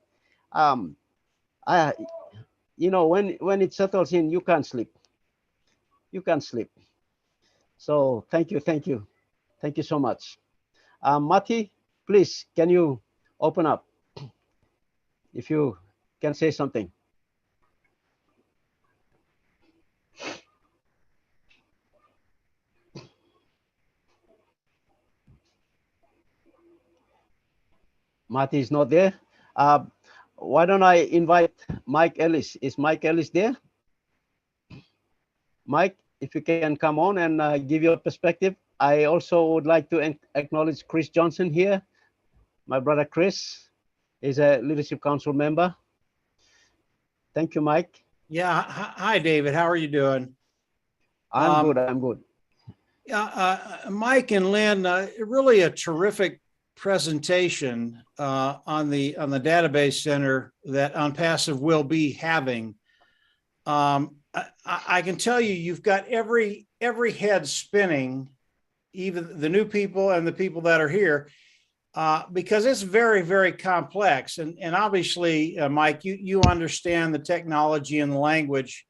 You know, when it settles in, you can't sleep. You can't sleep. So thank you. Thank you so much. Mati, please, can you open up? If you can say something. Mati is not there. Why don't I invite Mike Ellis? Is Mike Ellis there? Mike, if you can come on and give your perspective. I also would like to acknowledge Chris Johnson here. My brother Chris is a Leadership Council member. Thank you, Mike. Yeah. Hi, David. How are you doing? I'm good. I'm good. Mike and Lynn, really a terrific presentation on the database center that Onpassive will be having. I can tell you, you've got every head spinning, even the new people and the people that are here, because it's very, very complex. And obviously, Mike, you understand the technology and the language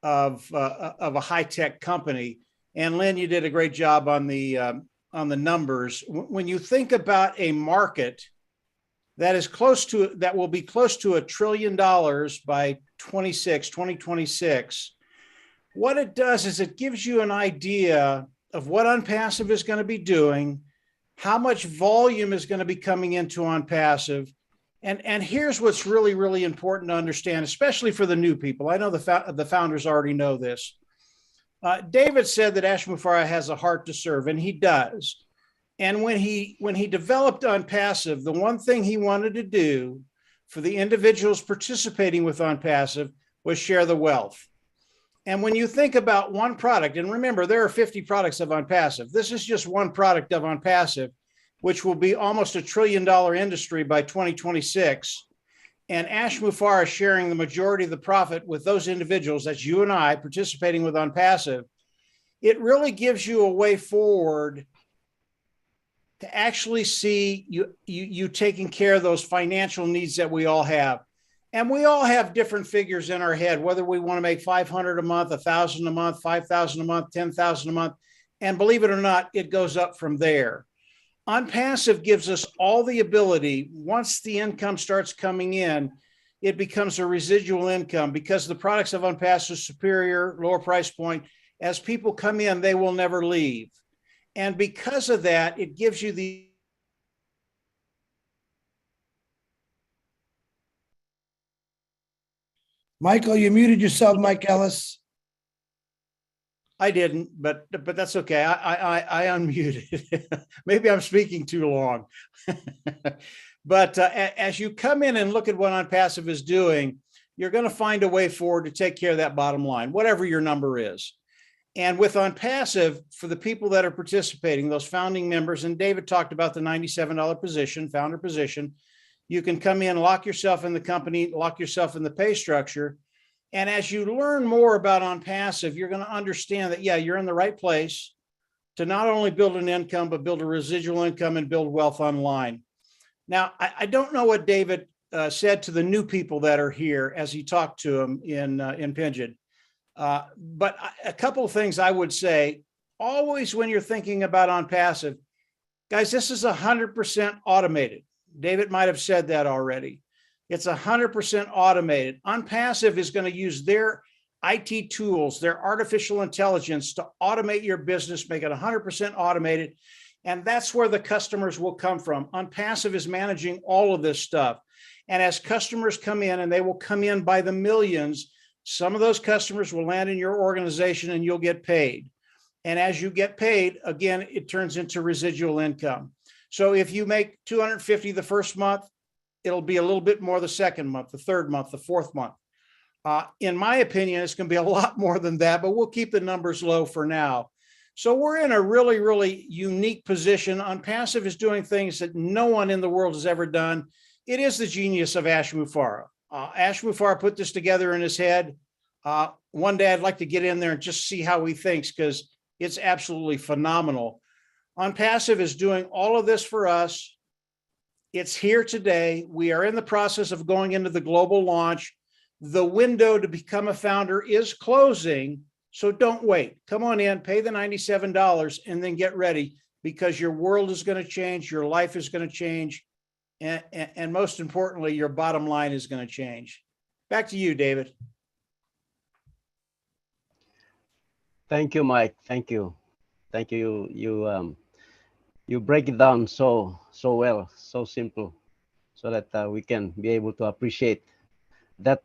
of a high-tech company. And Lynn, you did a great job on the numbers. When you think about a market that will be close to $1 trillion by 2026, what it does is it gives you an idea of what Onpassive is going to be doing, how much volume is going to be coming into Onpassive. And here's what's really, really important to understand, especially for the new people. I know the founders already know this. David said that Ash Mufareh has a heart to serve, and he does. And when he developed Onpassive, the one thing he wanted to do for the individuals participating with Onpassive was share the wealth. And when you think about one product, and remember, there are 50 products of Onpassive. This is just one product of Onpassive, which will be almost $1 trillion industry by 2026. And Ash Mufareh sharing the majority of the profit with those individuals, that's you and I, participating with Onpassive. it really gives you a way forward to actually see you taking care of those financial needs that we all have. And we all have different figures in our head, whether we want to make 500 a month, 1,000 a month, 5,000 a month, 10,000 a month. And believe it or not, it goes up from there. Onpassive gives us all the ability, once the income starts coming in, it becomes a residual income because the products of Onpassive superior, lower price point. As people come in, they will never leave. And because of that, it gives you the Michael, you muted yourself, Mike Ellis. I didn't, but that's okay. I unmuted. Maybe I'm speaking too long. But as you come in and look at what Onpassive is doing, you're going to find a way forward to take care of that bottom line, whatever your number is. And with Onpassive, for the people that are participating, those founding members, and David talked about the $97 position, founder position, you can come in, lock yourself in the company, lock yourself in the pay structure. And as you learn more about Onpassive, you're going to understand that, yeah, you're in the right place to not only build an income, but build a residual income and build wealth online. Now, I don't know what David said to the new people that are here as he talked to them in Pingid. But a couple of things I would say, always when you're thinking about Onpassive, guys, this is 100% automated. David might have said that already. It's 100% automated. Onpassive is going to use their IT tools, their artificial intelligence to automate your business, make it 100% automated. And that's where the customers will come from. Onpassive is managing all of this stuff. And as customers come in, and they will come in by the millions, some of those customers will land in your organization and you'll get paid. And as you get paid, again, it turns into residual income. So if you make $250 the first month, it'll be a little bit more the second month, the third month, the fourth month. In my opinion, it's going to be a lot more than that, but we'll keep the numbers low for now. So we're in a really, really unique position. Onpassive is doing things that no one in the world has ever done. It is the genius of Ash Mufareh. Ash Mufareh put this together in his head. One day I'd like to get in there and just see how he thinks, because it's absolutely phenomenal. Onpassive is doing all of this for us. It's here today. We are in the process of going into the global launch. The window to become a founder is closing, so don't wait. Come on in, pay the $97, and then get ready, because your world is going to change, your life is going to change, and most importantly, your bottom line is going to change. Back to you, David. Thank you, Mike. Thank you. Thank you. You break it down so well, so simple, so that we can be able to appreciate that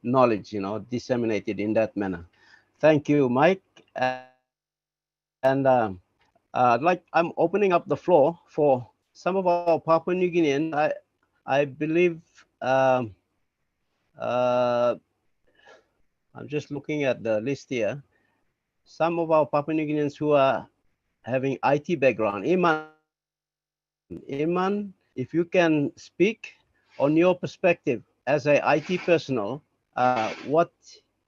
knowledge, disseminated in that manner. Thank you, Mike. And I'm opening up the floor for some of our Papua New Guinean. I believe I'm just looking at the list here. Some of our Papua New Guineans who are having IT background. Iman, if you can speak on your perspective as a IT personnel, what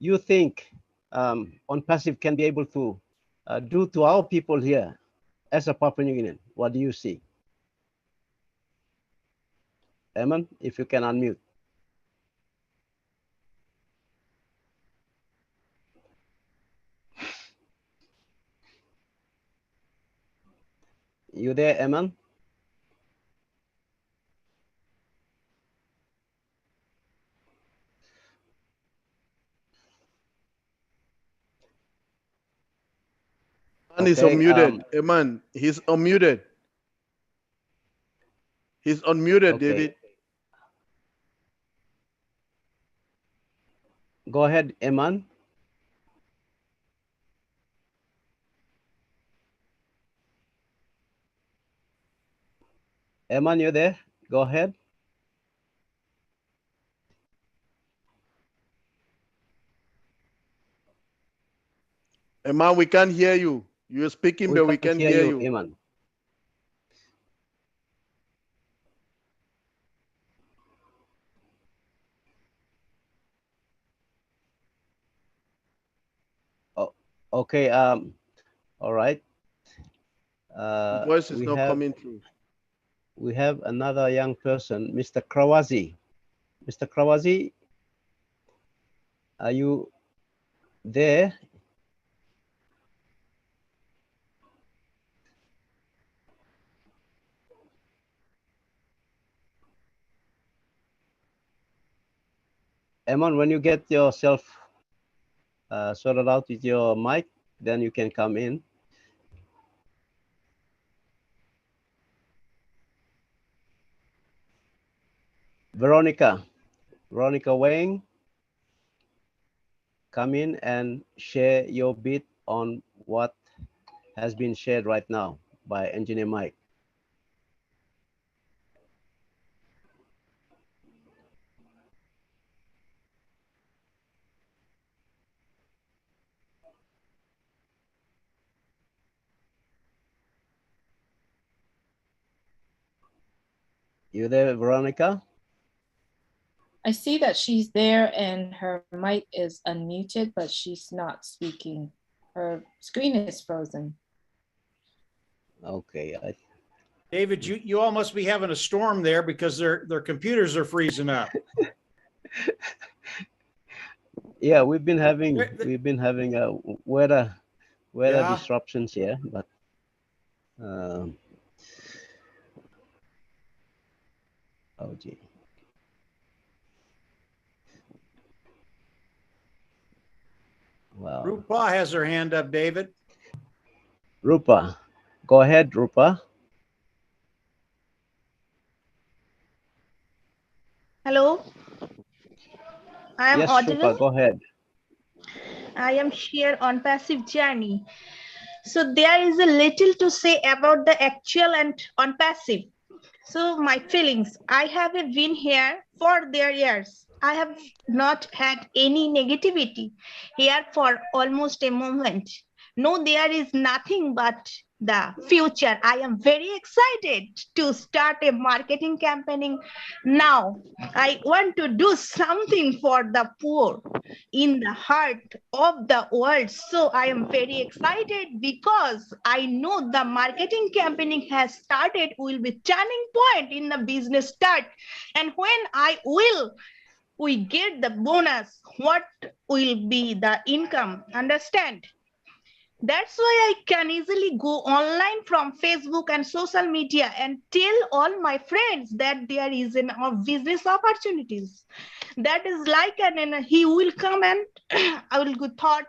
you think Onpassive can be able to do to our people here as a Papua New Guinean. What do you see? Iman, if you can unmute. You there, Eman? Man is unmuted. Eman, he's unmuted. He's unmuted, okay. David. Go ahead, Eman. Eman, you there? Go ahead. Eman, we can't hear you. You're speaking, but we can't hear you. Eman. Oh, okay. All right. The voice is not coming through. We have another young person, Mr. Krawazi. Mr. Krawazi, are you there? Emon, when you get yourself sorted out with your mic, then you can come in. Veronica Wang, come in and share your bit on what has been shared right now by Engineer Mike. You there, Veronica? I see that she's there and her mic is unmuted, but she's not speaking. Her screen is frozen. Okay. David, you all must be having a storm there because their computers are freezing up. Yeah, we've been having weather Yeah. disruptions here, but oh gee. Wow. Rupa has her hand up, David. Rupa, go ahead, Rupa. Hello, I am Yes, audible. Rupa, go ahead. I am here on passive journey. So there is a little to say about the actual and on passive. So my feelings, I have been here for their years. I have not had any negativity here for almost a moment. No, there is nothing but the future. I am very excited to start a marketing campaign now. I want to do something for the poor in the heart of the world. So I am very excited because I know the marketing campaign has started, will be turning point in the business start. And when we get the bonus, what will be the income? Understand? That's why I can easily go online from Facebook and social media and tell all my friends that there is an business opportunities. That is like he will come and I will go thought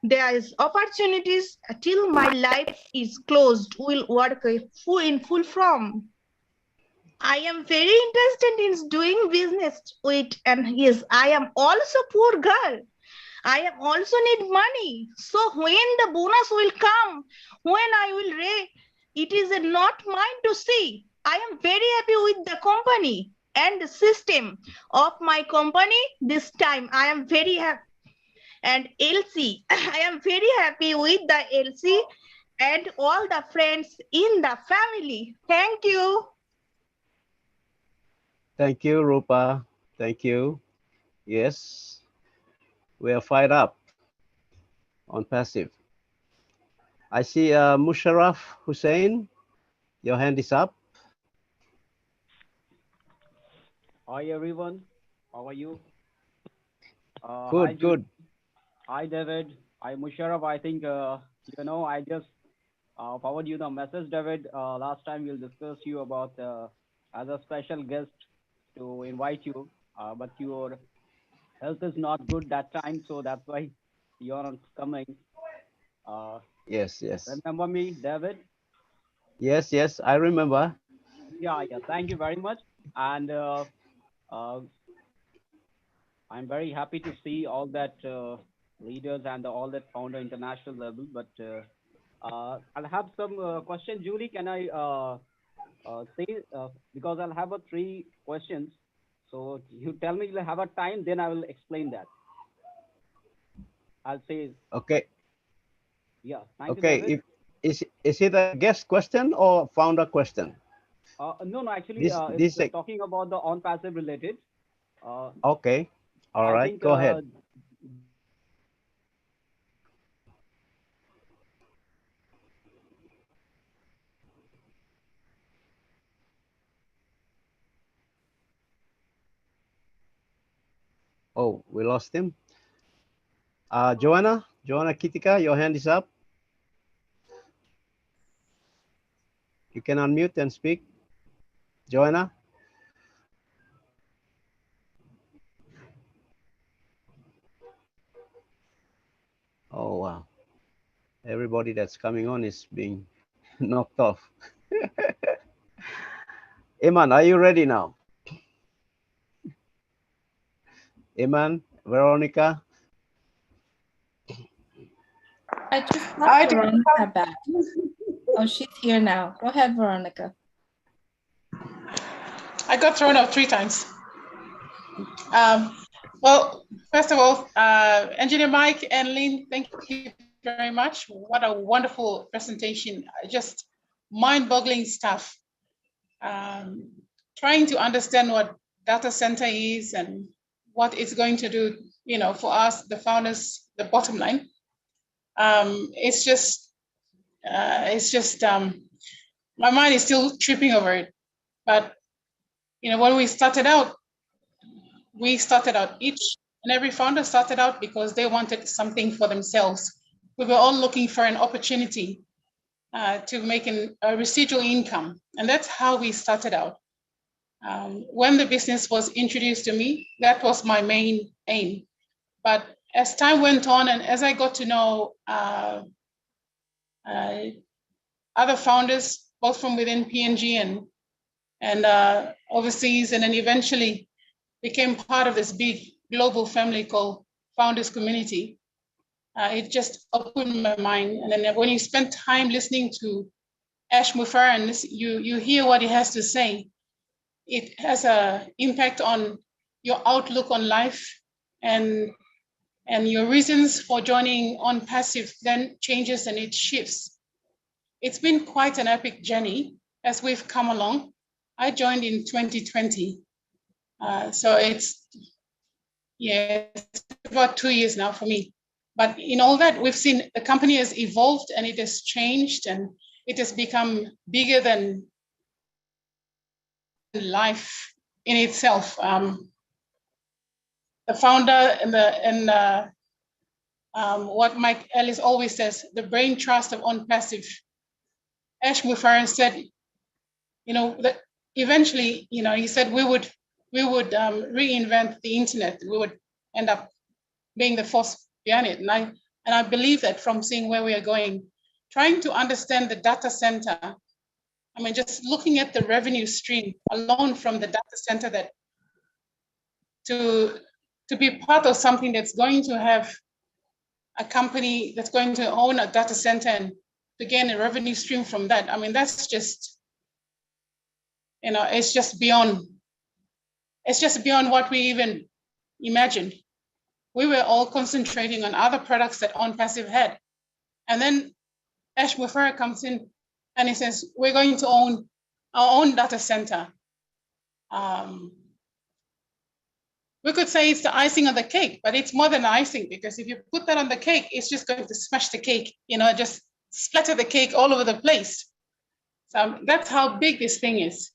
there is opportunities till my life is closed. Will work in full from. I am very interested in doing business with, and yes, I am also poor girl. I am also need money. So when the bonus will come, when I will raise, it is not mine to see. I am very happy with the company and the system of my company. This time I am very happy. And LC, I am very happy with the LC and all the friends in the family. Thank you. Thank you, Rupa. Thank you. Yes, we are fired up on passive. I see Musharraf Hussain, your hand is up. Hi everyone, how are you? Good, hi, good. Hi David, hi Musharraf. I think I just forward you the message, David. Last time we'll discuss you about as a special guest to invite you, but your health is not good that time, so that's why you're not coming. Yes. Remember me, David? Yes, I remember. Yeah. Thank you very much, and I'm very happy to see all that leaders and all that founder international level. But I'll have some questions. Julie, can I say because I'll have 3 questions. So you tell me you'll have a time, then I will explain that. I'll say. Okay. Yeah. Thank you, Okay. David. Is it a guest question or founder question? No. Actually, it's talking about the on-passive related. Okay. All right. Think, go ahead. Oh, we lost him. Joanna Kitika, your hand is up. You can unmute and speak. Joanna. Oh, wow. Everybody that's coming on is being knocked off. Iman, are you ready now? Iman, Veronica. I just got Veronica back. Oh, she's here now. Go ahead, Veronica. I got thrown out 3 times. Well, first of all, Engineer Mike and Lynn, thank you very much. What a wonderful presentation. Just mind-boggling stuff. Trying to understand what data center is and what it's going to do, you know, for us, the founders, the bottom line. It's just, my mind is still tripping over it. But, you know, when we started out, each and every founder started out because they wanted something for themselves. We were all looking for an opportunity to make a residual income. And that's how we started out. When the business was introduced to me, that was my main aim. But as time went on and as I got to know other founders, both from within PNG and overseas, and then eventually became part of this big global family called Founders Community. It just opened my mind. And then when you spend time listening to Ash Mufar and you hear what he has to say, it has an impact on your outlook on life and your reasons for joining Onpassive then changes and it shifts. It's been quite an epic journey as we've come along. I joined in 2020. So it's about 2 years now for me. But in all that, we've seen the company has evolved and it has changed and it has become bigger than life in itself. The founder and what Mike Ellis always says, the brain trust of Onpassive. Ash Mufar said, you know, that eventually, you know, he said we would reinvent the internet. We would end up being the force behind it. And I believe that from seeing where we are going, trying to understand the data center. I mean, just looking at the revenue stream alone from the data center, that to be part of something that's going to have a company that's going to own a data center and to gain a revenue stream from that. I mean, that's just, you know, it's just beyond what we even imagined. We were all concentrating on other products that Onpassive had. And then Ash Mufara comes in and he says, we're going to own our own data center. We could say it's the icing on the cake, but it's more than icing, because if you put that on the cake, it's just going to smash the cake, you know, just splatter the cake all over the place. So that's how big this thing is.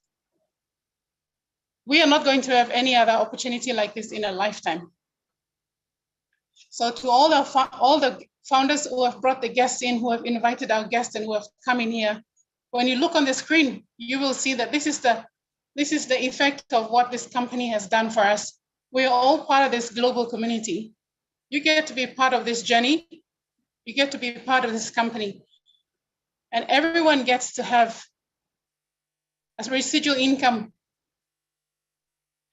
We are not going to have any other opportunity like this in a lifetime. So to all the founders who have brought the guests in, who have invited our guests and who have come in here, when you look on the screen, you will see that this is the effect of what this company has done for us. We are all part of this global community. You get to be part of this journey. You get to be part of this company. And everyone gets to have a residual income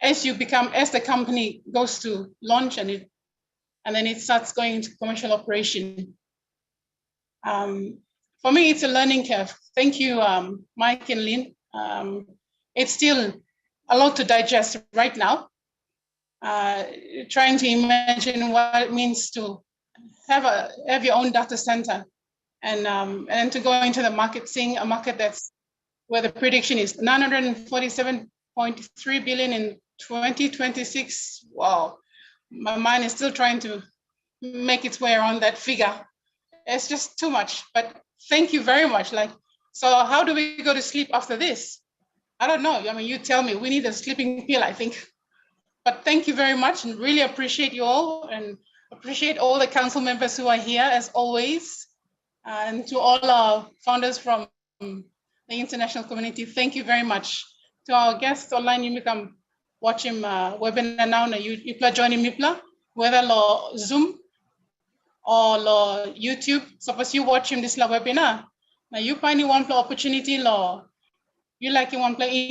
as the company goes to launch and then it starts going into commercial operation. For me, it's a learning curve. Thank you, Mike and Lynn. It's still a lot to digest right now. Trying to imagine what it means to have your own data center and to go into the market, seeing a market that's where the prediction is 947.3 billion in 2026. Wow, my mind is still trying to make its way around that figure. It's just too much, but thank you very much. So how do we go to sleep after this? I don't know. I mean, you tell me. We need a sleeping pill, I think. But thank you very much and really appreciate you all and appreciate all the council members who are here as always. And to all our founders from the international community, thank you very much. To our guests online, you can watch him webinar now, you can join him, whether lo Zoom or lo YouTube. Suppose you watch him this webinar, now you find you want opportunity lo, you like you want play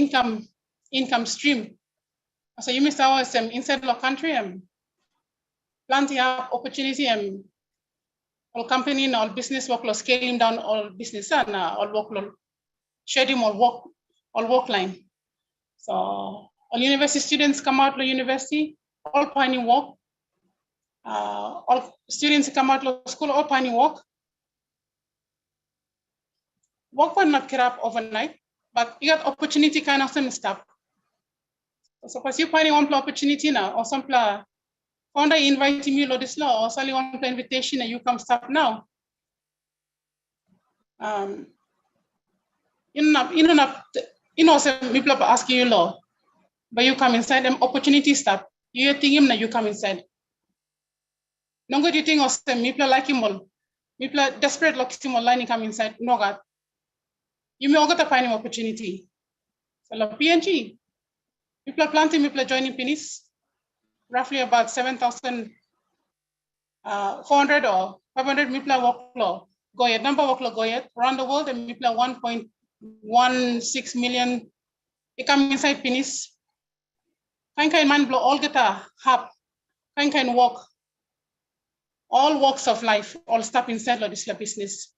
income stream. So you miss our inside the country plenty of opportunity all company and all business work scaling down all business and all work schedule all work line. So all university students come out to university, all finding work. All students come out to school, all finding work. Work will not get up overnight, but you got opportunity kind of some stuff. So suppose you find one opportunity now, or some founder invite me to this law, or suddenly one invitation and you come stop now. Some people are asking you law, but you come inside them opportunity stop. You think him now you come inside. No good you think of them people like him all. People are desperate like him online and come inside. No God. You may also find him opportunity. So like PNG. People are planting, people are joining Pinis. Roughly about 7,400 or 500 people work law. Goyet, number work law Goyet. Around the world, and people are 1.16 million. They come inside Pinis. Kind man blow all get a hub. Kind work. All walks of life, all stuff inside of this business.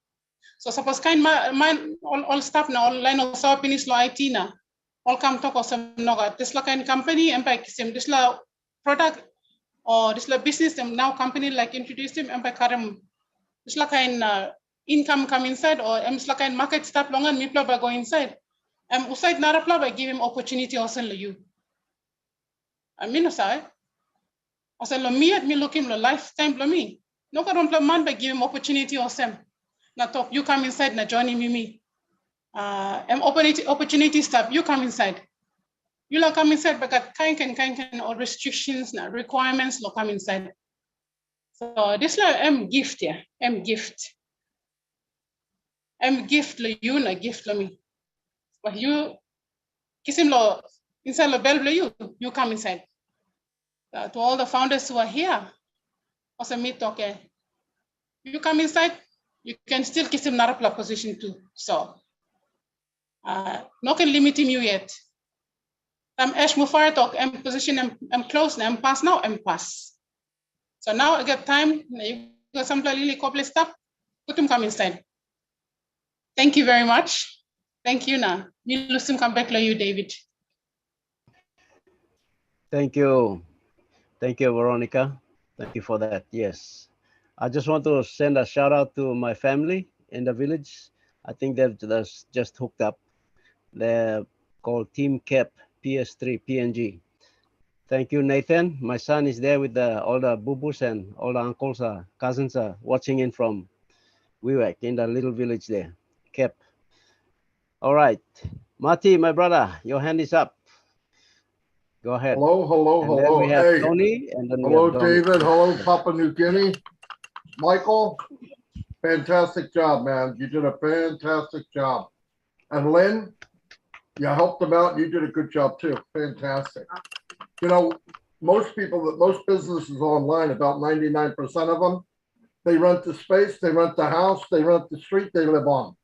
So suppose kind man all stuff now, all line of our Pinis law IT na. All come talk of some noga. This like kind company, Empire system, this la product or this la business them now company like introduce them Empire Karam. This like kind income come inside or like kind market stuff long and me by go inside. Uside nara by give him opportunity also you. I mean say. Also me at me looking the lifetime me. No don't man by give him opportunity or some. Now talk you come inside na joining me. Opportunity stuff, you come inside. You like come inside, but kind or restrictions, requirements, lo come inside. So this like gift here, gift. Gift lo you, na gift lo me. But you kiss him lo inside lo bell you come inside. To all the founders who are here, also meet okay. You come inside, you can still kiss him narapla position too. So no can limit him you yet. Ash Mufar talk position close now pass now pass. So now I get time, you got some really couple stuff, put him come inside. Thank you very much. Thank you now. You lose him come back to you, David. Thank you. Thank you, Veronica. Thank you for that. Yes. I just want to send a shout out to my family in the village. I think they've just hooked up. They're called Team Cap PS3 PNG. Thank you, Nathan. My son is there with all the boo-boos and all the uncles, cousins are watching in from Wiwek in the little village there. Cap. All right. Marty, my brother, your hand is up. Go ahead. Hello. And then we have Hey, Tony. And then hello, we have Dominic. David. Hello, Papua New Guinea. Michael, fantastic job, man. You did a fantastic job. And Lynn, you helped them out. You did a good job too. Fantastic. You know, most businesses online, about 99% of them, they rent the space, they rent the house, they rent the street they live on.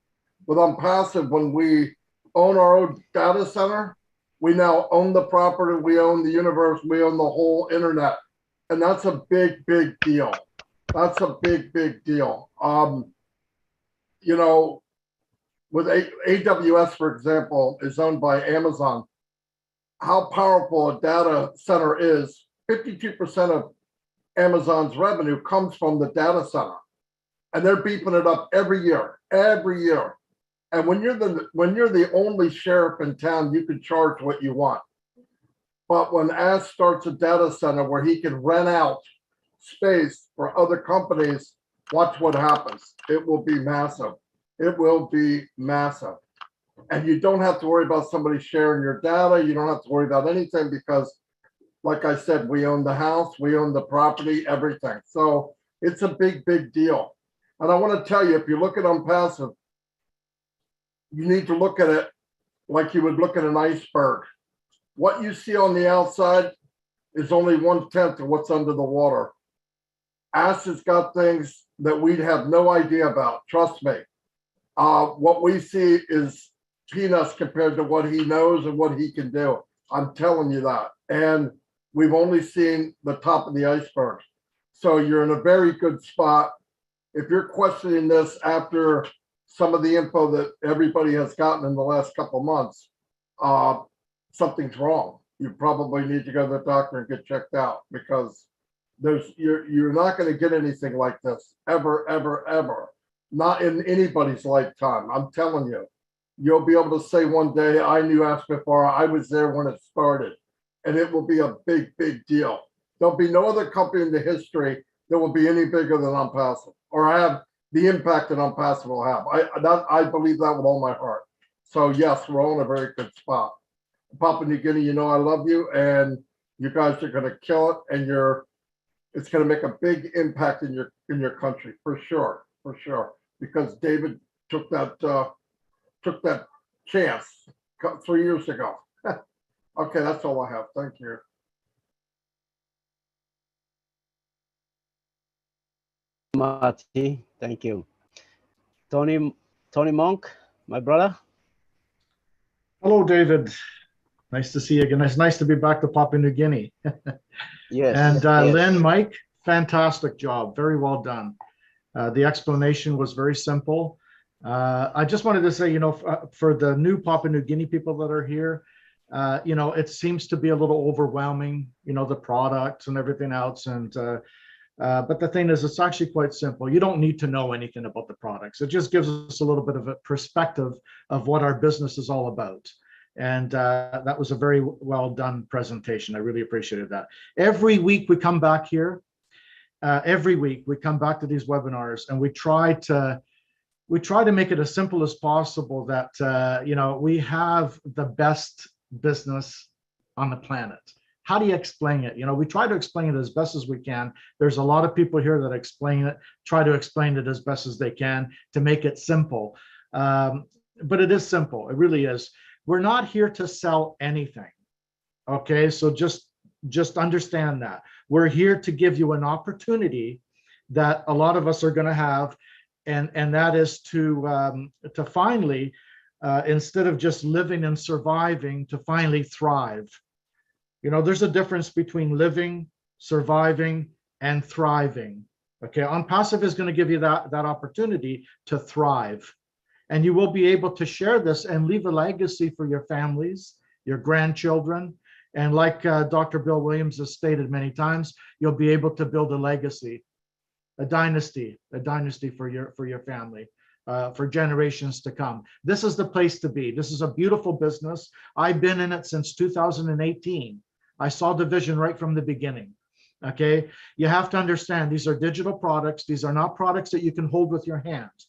With Onpassive, when we own our own data center, we now own the property, we own the universe, we own the whole internet. And that's a big, big deal. That's a big, big deal. You know, with AWS, for example, is owned by Amazon. How powerful a data center is, 52% of Amazon's revenue comes from the data center. And they're beefing it up every year. And when you're the only sheriff in town, you can charge what you want. But when Ash starts a data center where he can rent out space for other companies, watch what happens. It will be massive. It will be massive. And you don't have to worry about somebody sharing your data. You don't have to worry about anything because like I said, we own the house, we own the property, everything. So it's a big, big deal. And I want to tell you, if you look at Unpassive, you need to look at it like you would look at an iceberg. What you see on the outside is only 1/10 of what's under the water. Ash has got things that we'd have no idea about. Trust me. What we see is peanuts compared to what he knows and what he can do. I'm telling you that. And we've only seen the top of the iceberg. So you're in a very good spot. If you're questioning this after some of the info that everybody has gotten in the last couple of months, something's wrong. You probably need to go to the doctor and get checked out, because you're not going to get anything like this ever, ever, ever. Not in anybody's lifetime. I'm telling you. You'll be able to say one day, I knew Ash before, I was there when it started. And it will be a big, big deal. There'll be no other company in the history that will be any bigger than Unpassive, or have the impact that Unpassive will have. I believe that with all my heart. So yes, we're all in a very good spot. Papua New Guinea, you know I love you, and you guys are going to kill it, and it's going to make a big impact in your country for sure, because David took that chance 3 years ago. Okay, that's all I have. Thank you. Marty, thank you. Tony Monk, my brother. Hello, David. Nice to see you again. It's nice to be back to Papua New Guinea. Yes. And yes. Lynn, Mike, fantastic job. Very well done. The explanation was very simple. I just wanted to say, you know, for the new Papua New Guinea people that are here, you know, it seems to be a little overwhelming, you know, the products and everything else. And but the thing is, it's actually quite simple. You don't need to know anything about the products. It just gives us a little bit of a perspective of what our business is all about. And that was a very well done presentation. I really appreciated that. Every week we come back here. Every week we come back to these webinars, and we try to make it as simple as possible that you know, we have the best business on the planet. How do you explain it? You know, we try to explain it as best as we can. There's a lot of people here that explain it, try to explain it as best as they can to make it simple. But it is simple. It really is. We're not here to sell anything. Okay, so just understand that. We're here to give you an opportunity that a lot of us are going to have, and that is to finally, instead of just living and surviving, to finally thrive. You know, there's a difference between living, surviving, and thriving. Okay, Unpassive is going to give you that opportunity to thrive. And you will be able to share this and leave a legacy for your families, your grandchildren. And like Dr. Bill Williams has stated many times, you'll be able to build a legacy, a dynasty for your family, for generations to come. This is the place to be. This is a beautiful business. I've been in it since 2018. I saw the vision right from the beginning. Okay, you have to understand, these are digital products. These are not products that you can hold with your hands.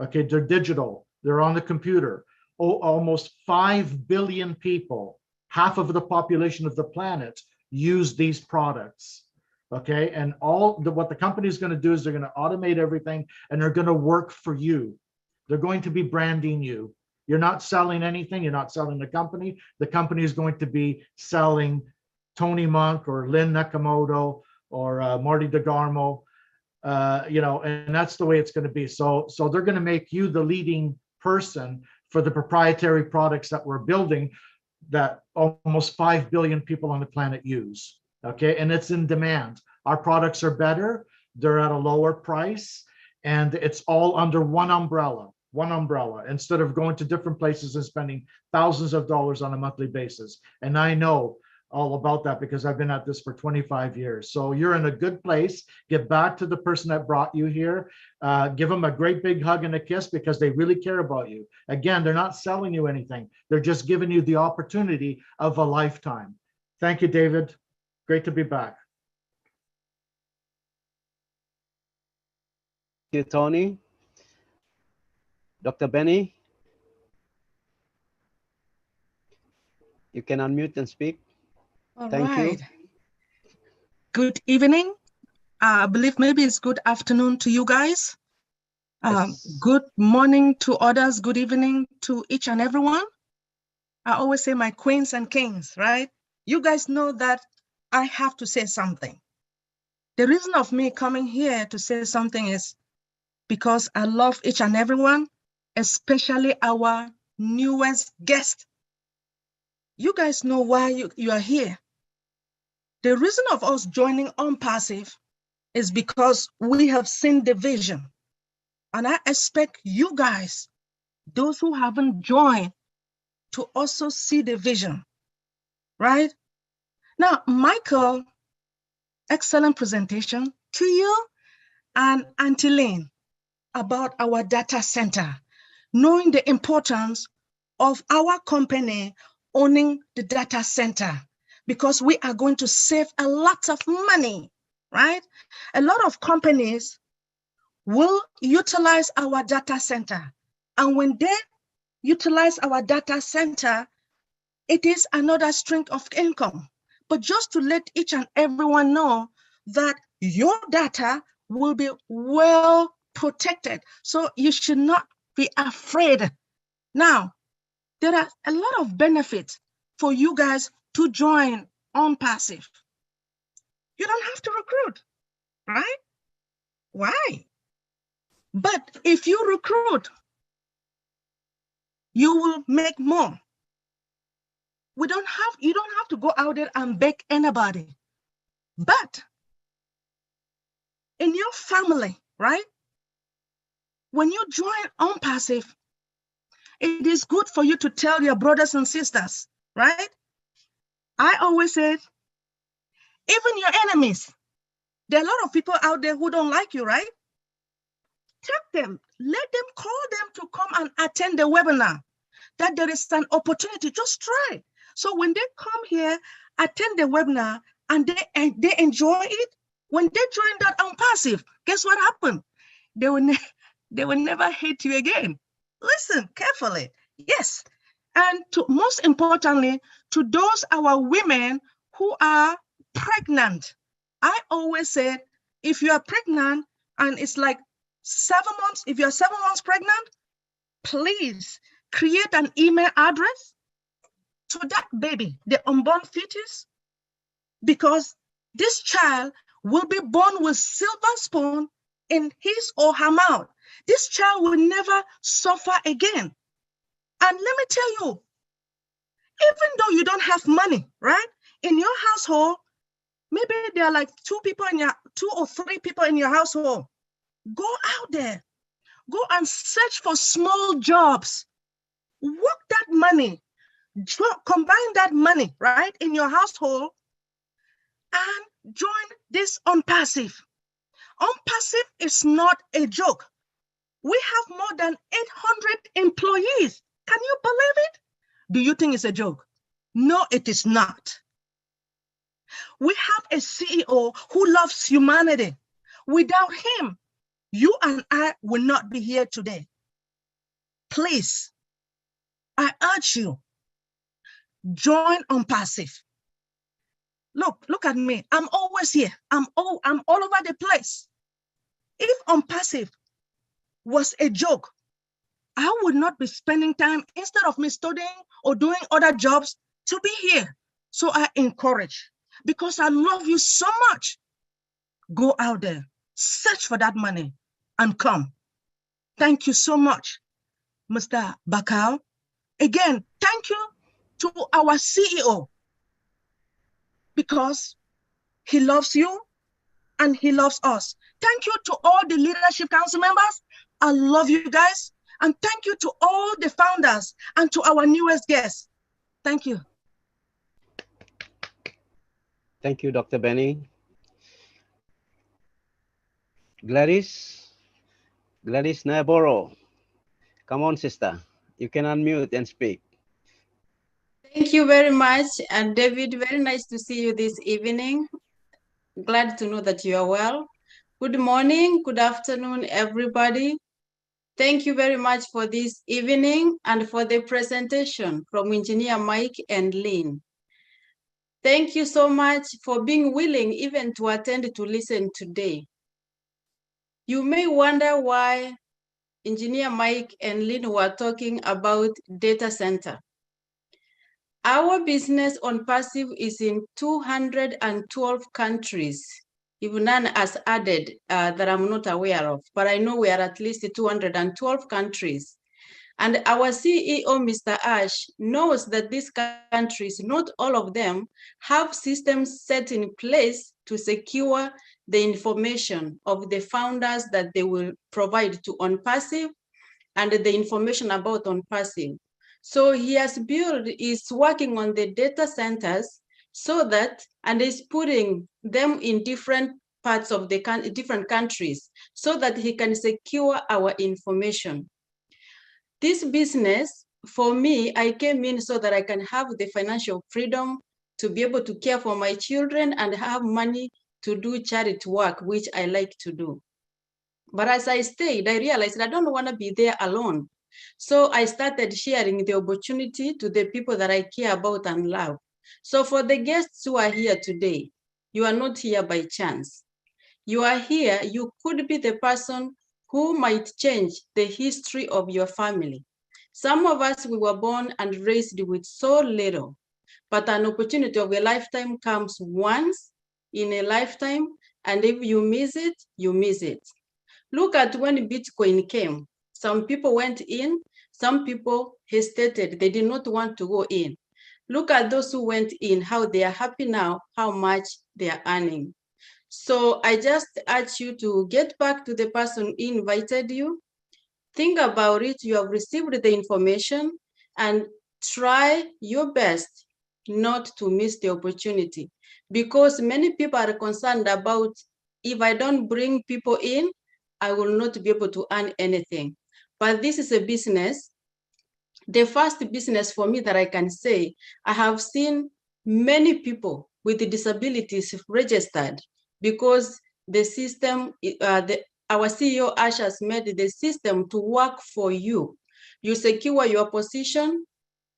Okay, they're digital. They're on the computer. Oh, almost 5 billion people, half of the population of the planet, use these products. Okay, and what the company is going to do is they're going to automate everything, and they're going to work for you. They're going to be branding you. You're not selling anything. You're not selling the company. The company is going to be selling Tony Monk or Lynn Nakamoto or Marty DeGarmo, you know, and that's the way it's going to be. So they're going to make you the leading person for the proprietary products that we're building that almost 5 billion people on the planet use. Okay, and it's in demand. Our products are better. They're at a lower price, and it's all under one umbrella. Instead of going to different places and spending thousands of dollars on a monthly basis. And I know all about that because I've been at this for 25 years. So you're in a good place. Get back to the person that brought you here. Give them a great big hug and a kiss because they really care about you. Again, they're not selling you anything. They're just giving you the opportunity of a lifetime. Thank you, David. Great to be back. Thank you, Tony. Dr. Benny, you can unmute and speak. All Thank right. you. good evening. I believe maybe it's good afternoon to you guys. Yes. Good morning to others. Good evening to each and everyone. I always say my queens and kings, right? You guys know that I have to say something. The reason of me coming here to say something is because I love each and everyone, especially our newest guest. You guys know why you are here. The reason of us joining Onpassive is because we have seen the vision. And I expect you guys, those who haven't joined, to also see the vision, right? Now, Michael, excellent presentation to you and Auntie Lynn about our data center, knowing the importance of our company owning the data center, because we are going to save a lot of money, right? A lot of companies will utilize our data center. And when they utilize our data center, it is another stream of income. But just to let each and everyone know that your data will be well protected. So you should not be afraid. Now, there are a lot of benefits for you guys to join Onpassive. You don't have to recruit, right? Why? But if you recruit, you will make more. You don't have to go out there and beg anybody. But in your family, right? When you join Onpassive, it is good for you to tell your brothers and sisters, right? I always say, even your enemies, there are a lot of people out there who don't like you, right? Tell them, let them call them to come and attend the webinar, that there is an opportunity, just try. So when they come here, attend the webinar, and they enjoy it, when they join that Onpassive, guess what happened? They will never hate you again. Listen carefully. Yes. And most importantly, to those our women who are pregnant, I always say, if you are pregnant and it's like 7 months, if you're 7 months pregnant, please create an email address to that baby, the unborn fetus, because this child will be born with silver spoon in his or her mouth. This child will never suffer again. And let me tell you, even though you don't have money, right? In your household, maybe there are like 2 or 3 people in your household. Go out there, go and search for small jobs. Work that money, combine that money, right, in your household, and join this Onpassive. Onpassive is not a joke. We have more than 800 employees. Can you believe it? Do you think it's a joke? No, it is not. We have a CEO who loves humanity. Without him, you and I will not be here today. Please, I urge you, join Onpassive. Look at me. I'm always here. I'm all over the place. If Onpassive was a joke, I would not be spending time, instead of me studying or doing other jobs, to be here. So I encourage, because I love you so much, go out there, search for that money, and come. Thank you so much, Mr. Bakau. Again, thank you to our CEO, because he loves you and he loves us. Thank you to all the Leadership Council members. I love you guys. And thank you to all the founders and to our newest guests. Thank you. Thank you, Dr. Benny. Gladys Naiboro. Come on, sister. You can unmute and speak. Thank you very much. And David, very nice to see you this evening. Glad to know that you are well. Good morning, good afternoon, everybody. Thank you very much for this evening and for the presentation from Engineer Mike and Lynn. Thank you so much for being willing even to attend to listen today. You may wonder why Engineer Mike and Lynn were talking about data center. Our business Onpassive is in 212 countries, if none has added that I'm not aware of, but I know we are at least 212 countries. And our CEO, Mr. Ash, knows that these countries, not all of them, have systems set in place to secure the information of the founders that they will provide to Onpassive and the information about Onpassive. So he has built, is working on the data centers so that, and is putting them in different parts of the different countries so that he can secure our information. This business, for me, I came in so that I can have the financial freedom to be able to care for my children and have money to do charity work, which I like to do. But as I stayed, I realized I don't want to be there alone. So I started sharing the opportunity to the people that I care about and love. So for the guests who are here today, you are not here by chance. You are here, you could be the person who might change the history of your family. Some of us, we were born and raised with so little, but an opportunity of a lifetime comes once in a lifetime, and if you miss it, you miss it. Look at when Bitcoin came. Some people went in, some people hesitated, they did not want to go in. Look at those who went in, how they are happy now, how much they are earning. So I just urge you to get back to the person who invited you. Think about it. You have received the information and try your best not to miss the opportunity, because many people are concerned about, if I don't bring people in, I will not be able to earn anything. But this is a business. The first business for me that I can say, I have seen many people with disabilities registered because the system, our CEO Ash has made the system to work for you. You secure your position,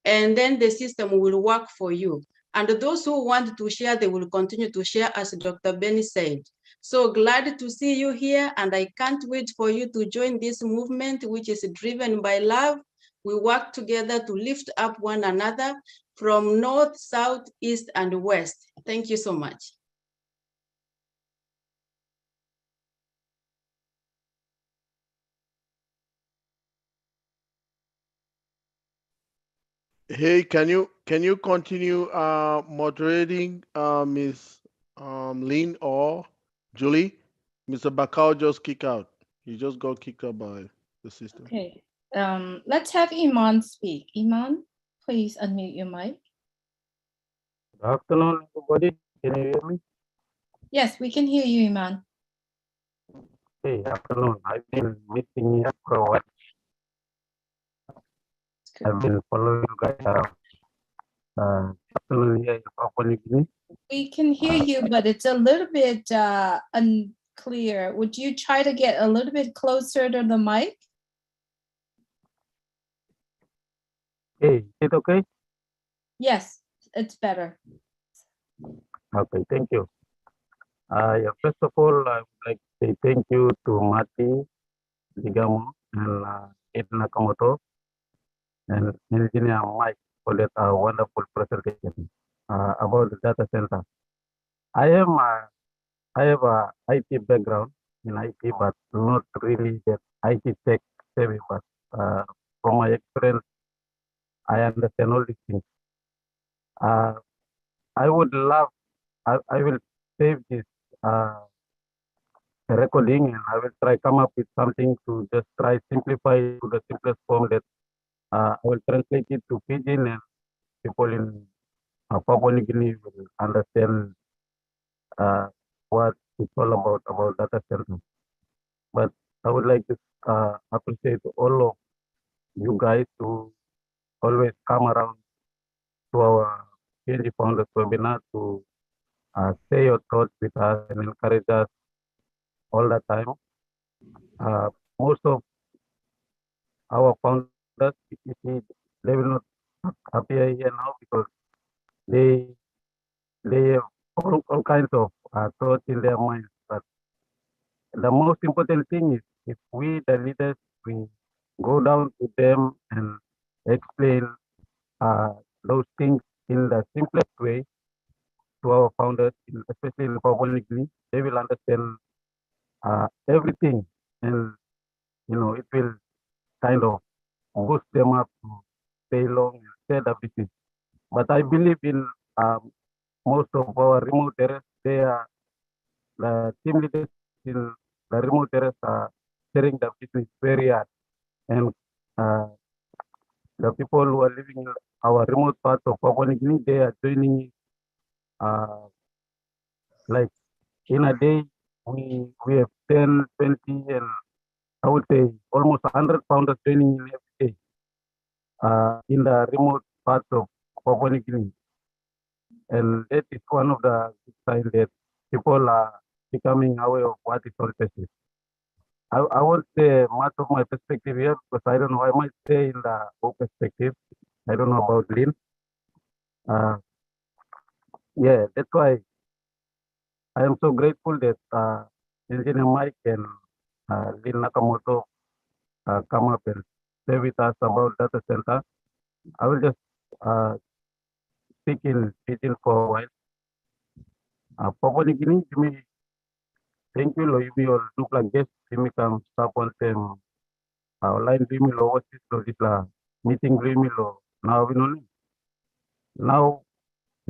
and then the system will work for you. And those who want to share, they will continue to share, as Dr. Benny said. So glad to see you here, and I can't wait for you to join this movement, which is driven by love. We work together to lift up one another from north, south, east, and west. Thank you so much. Hey, can you continue moderating, Miss Lynn or Julie? Mr. Bakau just kicked out. He just got kicked out by the system. Okay, let's have Iman speak. Iman, please unmute your mic. Good afternoon, everybody. Can you hear me? Yes, we can hear you, Iman. Hey, afternoon. I've been missing you for a while. I've been following you guys around. Afternoon here in Papua New Guinea. We can hear you, but it's a little bit unclear. Would you try to get a little bit closer to the mic? Hey, is it okay? Yes, it's better. Okay, thank you. Yeah, first of all, I would like to say thank you to Mati Ligamo and Ed Nakamoto and Engineer Mike for that wonderful presentation about the data center. I have a IT background in IT, but not really that IT tech savvy. But from my experience, I understand all these things. I would love, I will save this recording, and I will try come up with something to just try simplify to the simplest form that I will translate it to Pidgin, and people in Papua New Guinea will understand what it's all about data center. But I would like to appreciate all of you guys to always come around to our PNG Founders webinar to say your thoughts with us and encourage us all the time. Most of our founders, they will not appear here now because they they have all kinds of thoughts in their minds. But the most important thing is if we, the leaders, we go down to them and explain those things in the simplest way to our founders, especially in Papua New Guinea, they will understand everything, and it will kind of boost them up to stay long and stay the business. But I believe in most of our remote areas, they are the team leaders in the remote areas are sharing the business very hard, and the people who are living in our remote parts of Papua New Guinea, they are joining like in a day, we have 10, 20, and I would say almost 100 founders training in every day in the remote parts of Papua New Guinea. And that is one of the signs that people are becoming aware of what is Onpassive. I won't say much of my perspective here because I don't know. I might say in the whole perspective. I don't know about Lynn. Yeah, that's why I am so grateful that Engineer Mike and Lynn Nakamoto come up and share with us about data center. I will just speak in Pidgin for a while. Papua New Guinea, Jimmy, thank you, lo yumi or dupla guest, Jimmy kam sapon tem online Jimmy lo wasis lo disla meeting Jimmy lo now we know. Now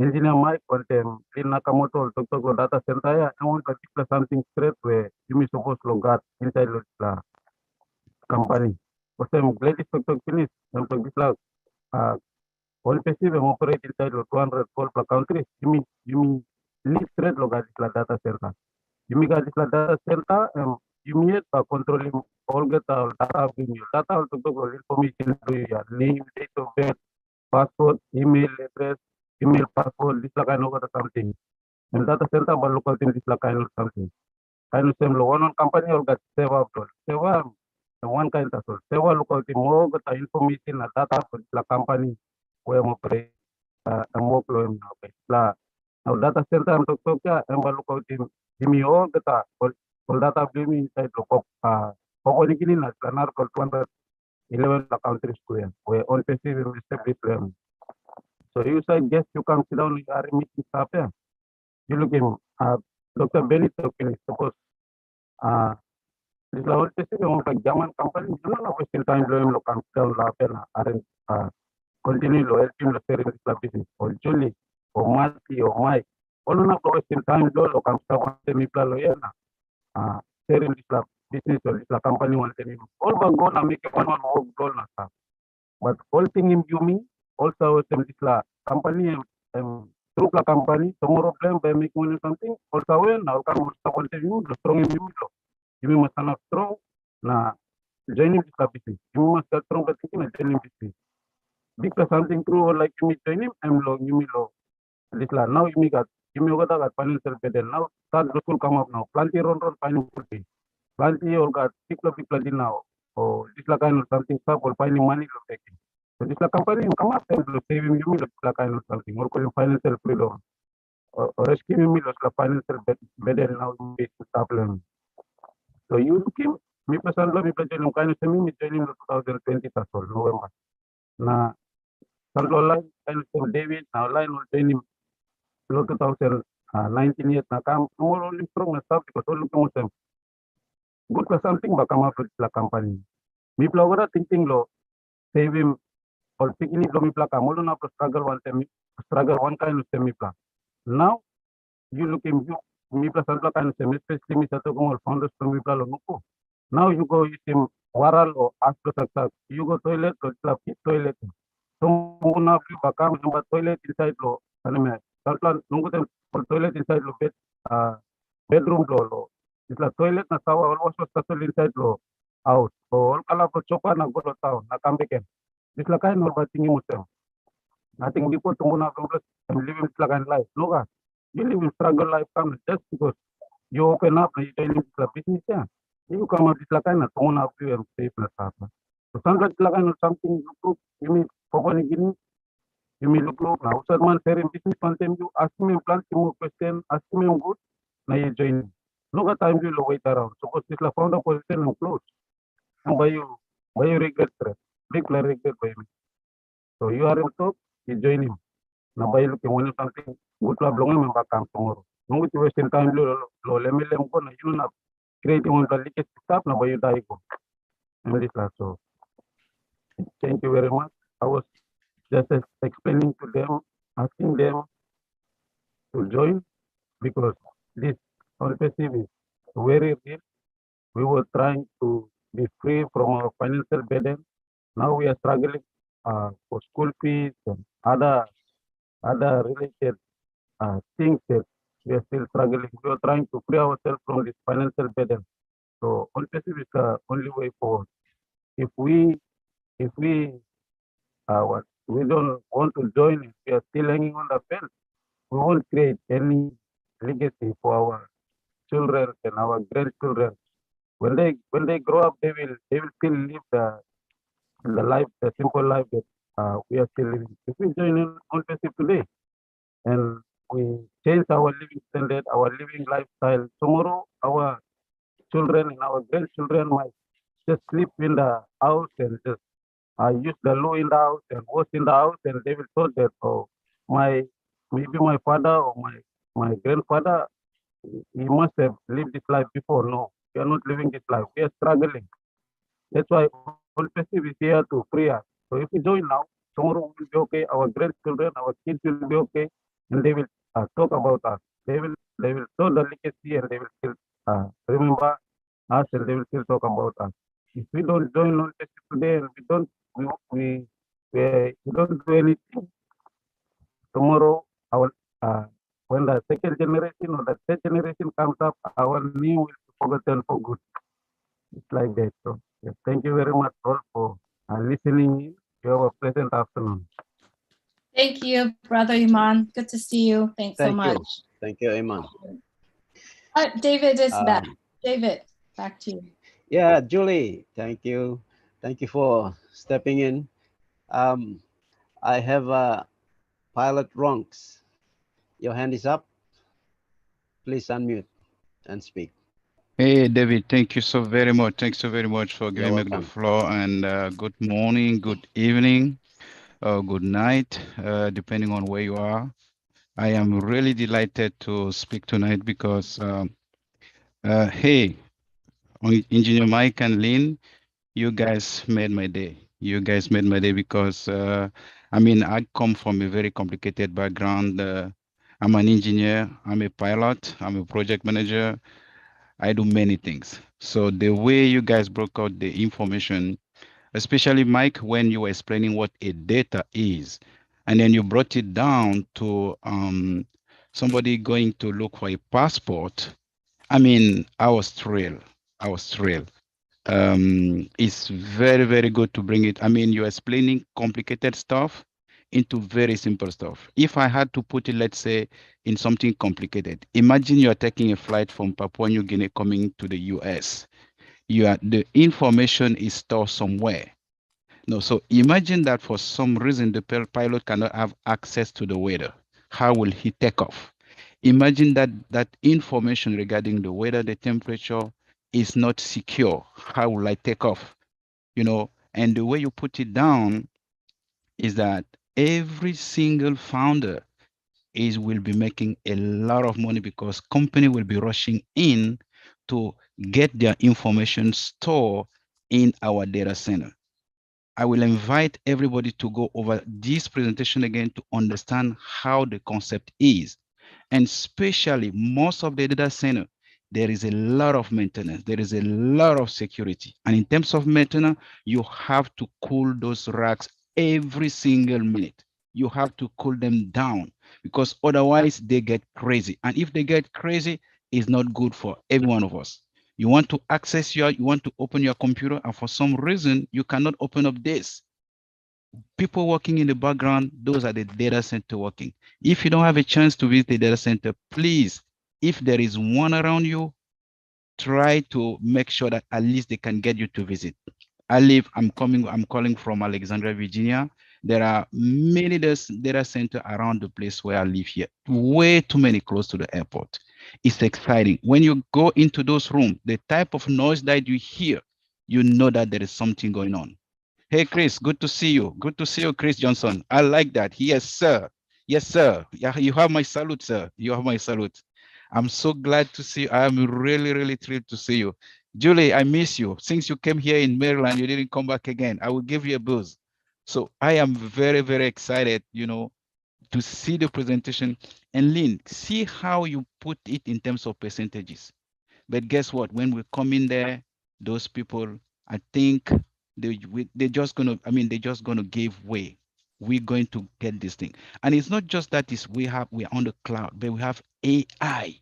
Engineer Mike on them Lynn Nakamoto talk lo data center ya, I want to declare something straight where Jimmy supposed to got inside the company. Because I'm glad it's to finish. I'm to disla Onpassive operate inside the 200 per country. You mean lead straight lo got the data center. You mean got the data center and you mean controlling all get our data being your data to go information to your name, date of birth, passport, email address, email password, this kind of something. And data center but local team this kind of something. Kind of same lo one company or got seva one kind of seva local team more got information data for the company where I'm operating and work lo la now data center am tok ya am local team Jimmy all the all data being inside the Papua New Guinea na planar called 211 country square where Onpassive will step them. So you said yes, you come sit down with our meeting staff here. You look him Dr. Benny talking suppose this level Onpassive like German company, you know wasting time blowing lo come down la pena are continue lo helping lo sharing this business or Julie or Marty or Mike. All not wasting time lo come down me plan lo yana. Sharing this business or this company one thing. All but go na make one work goal na stuff. But all thing in me also this company through the company tomorrow plan by making something also when now come continue the strong in you must not strong na joining this business. You must get strong but thinking joining business. Because something true like you join him, I'm low, you low. This now you got financial better. Now start the school come up now. Plenty run financial pay. Plenty or got people now. Oh, this kind of something stuff or finding money to taking. So this company you come up and saving you this kind of something or calling financial freedom. Or rescuing me the financial better now stop learning. So you came me personally me joining kind of me joining 2020 November. Na Control and David now line will train him 2019 years na come more only strong na stuff because all looking at good for something but come up with the company. Me plagora thinking lo save him or picking it lo me plaka more na struggle one kind of semi plan. Now you look him you me plus some kind of semi especially me sato kung all founders to me plalo nuko. Now you go use him waral or ask to you go toilet or toilet. So muna Bakau number toilet inside lo anime salplan nunggu tem toilet inside lo bedroom lo isla toilet na sawa always was inside lo out all kala po chopa na golo tao na kambeken isla kain no batingi musem nothing before tumuna plus I'm living isla kain life no ga you live in struggle life come just because you open up and you join the business yeah you come out isla kain na tumuna you am safe na sapa so sometimes isla kain something you mean Papua New Guinea You may look look now. So man sharing business content, you ask me plenty more question, ask me good, now you join. Look at time you wait around. Suppose this la found a position and close. And by you regret stress. Regret by me. So you are in top, you join him. Now by looking when something good la belong him back tomorrow. No with wasting time let me go na you not creating one the leakage stop now by you die go. And this la so thank you very much. I was just explaining to them, asking them to join because this Onpassive is very real. We were trying to be free from our financial burden. Now we are struggling for school fees and other related things that we are still struggling. We are trying to free ourselves from this financial burden. So Onpassive is the only way forward. If we we don't want to join, if we are still hanging on the fence, we won't create any legacy for our children and our grandchildren. When they grow up, they will still live the life, the simple life that we are still living. If we join in Onpassive today and we change our living standard, our living lifestyle, tomorrow our children and our grandchildren might just sleep in the house and just use the loo in the house and wash in the house, and they will thought that maybe my father or my grandfather, he must have lived this life before. No, we are not living this life. We are struggling. That's why Onpassive is here to free us. So if we join now, tomorrow will be okay. Our grandchildren, our kids will be okay, and they will talk about us. They will show the legacy, and they will still remember us, and they will still talk about us. If we don't join Onpassive today, and we don't do anything, tomorrow our when the second generation or the third generation comes up, our name will be forgotten for good. It's like that. So yes, thank you very much all for listening in. You have a pleasant afternoon. Thank you, Brother Iman. Good to see you. Thanks so Thank much. you. Thank you, Iman. David is back. David, back to you. Yeah, Julie, thank you. Thank you for stepping in. I have Pilot Ronks. Your hand is up. Please unmute and speak. Hey, David, thank you so very much. Thanks so very much for giving me the welcome. floor. And good morning, good evening, or good night, depending on where you are. I am really delighted to speak tonight because, hey, Engineer Mike and Lynn, you guys made my day. You guys made my day because, I mean, I come from a very complicated background. I'm an engineer, I'm a pilot, I'm a project manager. I do many things. So the way you guys broke out the information, especially Mike, when you were explaining what a data is, and then you brought it down to somebody going to look for a passport. I mean, I was thrilled. I was thrilled. It's very, very good to bring it. I mean, you're explaining complicated stuff into very simple stuff. If I had to put it, let's say, in something complicated, imagine you are taking a flight from Papua New Guinea coming to the US. The information is stored somewhere. No, so imagine that for some reason the pilot cannot have access to the weather. How will he take off? Imagine that information regarding the weather, the temperature is not secure. How will I take off? You know, and the way you put it down is that every single founder will be making a lot of money because company will be rushing in to get their information stored in our data center. I will invite everybody to go over this presentation again to understand how the concept is. And especially most of the data center, there is a lot of maintenance. There is a lot of security. And in terms of maintenance, you have to cool those racks every single minute. You have to cool them down because otherwise they get crazy. And if they get crazy, it's not good for every one of us. You want to access you want to open your computer, and for some reason, you cannot open up this. People working in the background, those are the data center working. If you don't have a chance to visit the data center, please, if there is one around you, try to make sure that at least they can get you to visit. I'm calling from Alexandria, Virginia. There are many data center around the place where I live here. Way too many close to the airport. It's exciting. When you go into those rooms, the type of noise that you hear, you know that there is something going on. Hey, Chris, good to see you. Good to see you, Chris Johnson. I like that. Yes, sir. Yes, sir. Yeah, you have my salute, sir. You have my salute. I'm so glad to see you. I'm really, really thrilled to see you. Julie, I miss you. Since you came here in Maryland, you didn't come back again. I will give you a boost. So I am very, very excited, to see the presentation. And Lynn, see how you put it in terms of percentages. But guess what? When we come in there, those people, I think they're just gonna, they're just gonna give way. We're going to get this thing. And it's not just that we're on the cloud, but we have AI.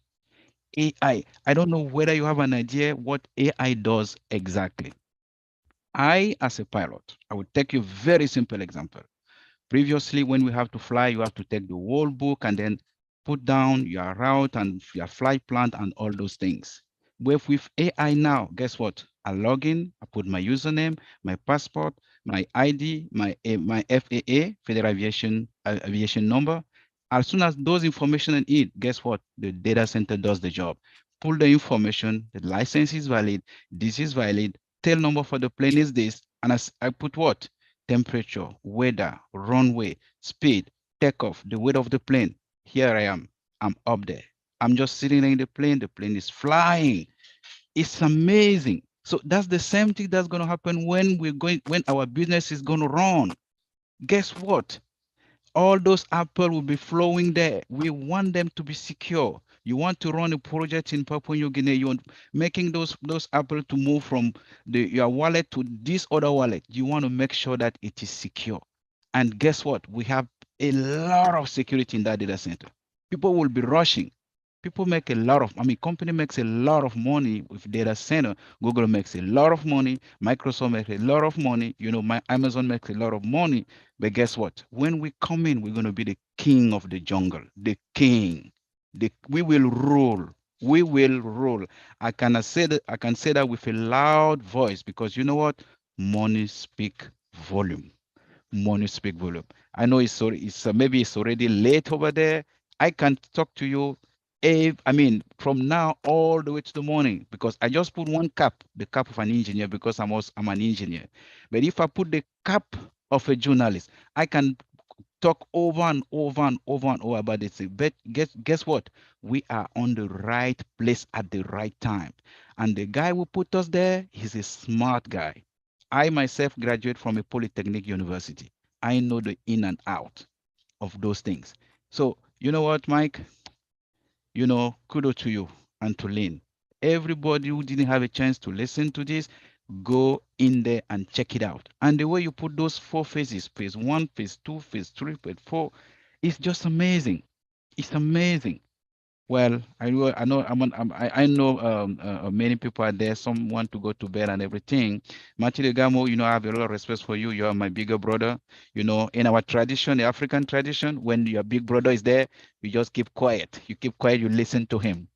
AI. I don't know whether you have an idea what AI does exactly. As a pilot, I will take you a very simple example. Previously, when we have to fly, you have to take the whole book and then put down your route and your flight plan and all those things. But with AI now, guess what? I log in, I put my username, my passport, my ID, my FAA, Federal Aviation number. As soon as those information are in, guess what? The data center does the job. Pull the information, the license is valid, this is valid, tail number for the plane is this, and as I put what? Temperature, weather, runway, speed, takeoff, the weight of the plane. Here I am. I'm up there. I'm just sitting in the plane is flying. It's amazing. So that's the same thing that's going to happen when our business is going to run. Guess what? All those Apple will be flowing there. We want them to be secure. You want to run a project in Papua New Guinea, you want making those Apple to move from your wallet to this other wallet. You want to make sure that it is secure. And guess what? We have a lot of security in that data center. People will be rushing. People make a lot of, company makes a lot of money with data center. Google makes a lot of money. Microsoft makes a lot of money. My Amazon makes a lot of money. But guess what? When we come in, we're going to be the king of the jungle, the king. We will rule. We will rule. I can say that with a loud voice because you know what? Money speak volume. Money speak volume. I know maybe it's already late over there. I can talk to you from now all the way to the morning because I just put one cap, the cap of an engineer because I'm an engineer. But if I put the cap of a journalist, I can talk over and over and over and over about this. But guess what? We are on the right place at the right time. And the guy who put us there, he's a smart guy. I myself graduate from a polytechnic university. I know the in and out of those things. So you know what, Mike? Kudos to you and to Lynn. Everybody who didn't have a chance to listen to this, go in there and check it out. And the way you put those 4 phases, phase 1, phase 2, phase 3, phase 4, it's just amazing. It's amazing. Well, I know many people are there. Some want to go to bed and everything. Matthew Gamo, I have a lot of respect for you. You are my bigger brother. In our tradition, the African tradition, when your big brother is there, you just keep quiet. You keep quiet, you listen to him.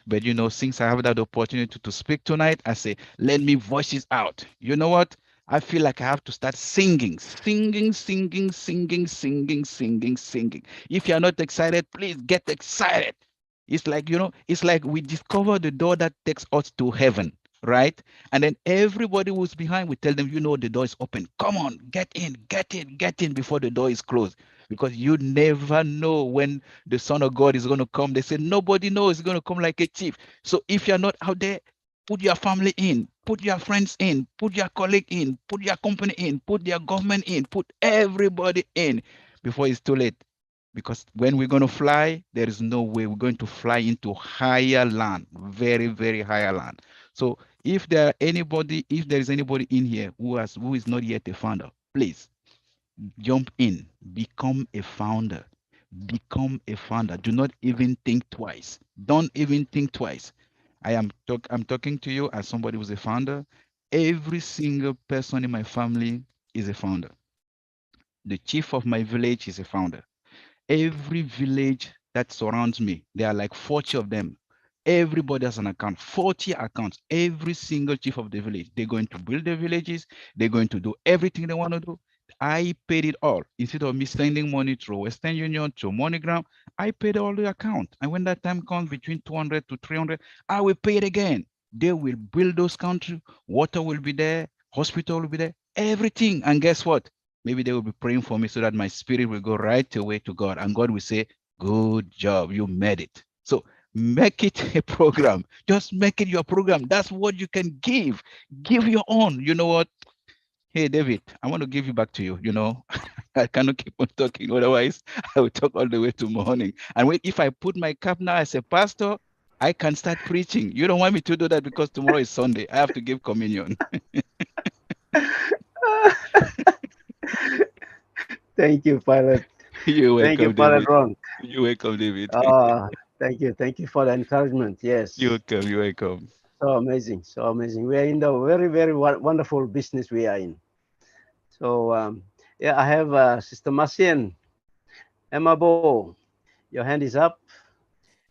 But since I have that opportunity to speak tonight, I say, let me voice it out. You know what? I feel like I have to start singing. If you're not excited, please get excited. It's like we discover the door that takes us to heaven, right? And then everybody who's behind, we tell them, the door is open. Come on, get in before the door is closed. Because you never know when the Son of God is going to come. They say nobody knows. He's going to come like a thief. So if you're not out there, put your family in, put your friends in, put your colleague in, put your company in, put your government in, put everybody in before it's too late. Because when we're going to fly, there is no way we're going to fly into higher land, very, very higher land. So if there is anybody in here who is not yet a founder, please jump in, become a founder. Become a founder. Do not even think twice. Don't even think twice. I'm talking to you as somebody who's a founder. Every single person in my family is a founder. The chief of my village is a founder. Every village that surrounds me, there are like 40 of them. Everybody has an account, 40 accounts. Every single chief of the village, they're going to build their villages. They're going to do everything they want to do. I paid it all. Instead of me sending money through Western Union, to MoneyGram, I paid all the account. And when that time comes between 200 to 300, I will pay it again. They will build those countries. Water will be there. Hospital will be there. Everything. And guess what? Maybe they will be praying for me so that my spirit will go right away to God. And God will say, good job. You made it. So make it a program. Just make it your program. That's what you can give. Give your own. You know what? Hey, David, I want to give you back to you. You know, I cannot keep on talking. Otherwise, I will talk all the way to morning. And if I put my cap now as a pastor, I can start preaching. You don't want me to do that because tomorrow is Sunday. I have to give communion. Thank you, Pilot. You're Thank you, welcome, Pilot David. Ron. You're welcome, David. Thank you. Thank you for the encouragement. Yes. You're welcome. You're welcome. So amazing. So amazing. We are in the very, very wonderful business we are in. So, yeah, I have Sister Masien. Emma Bo, your hand is up.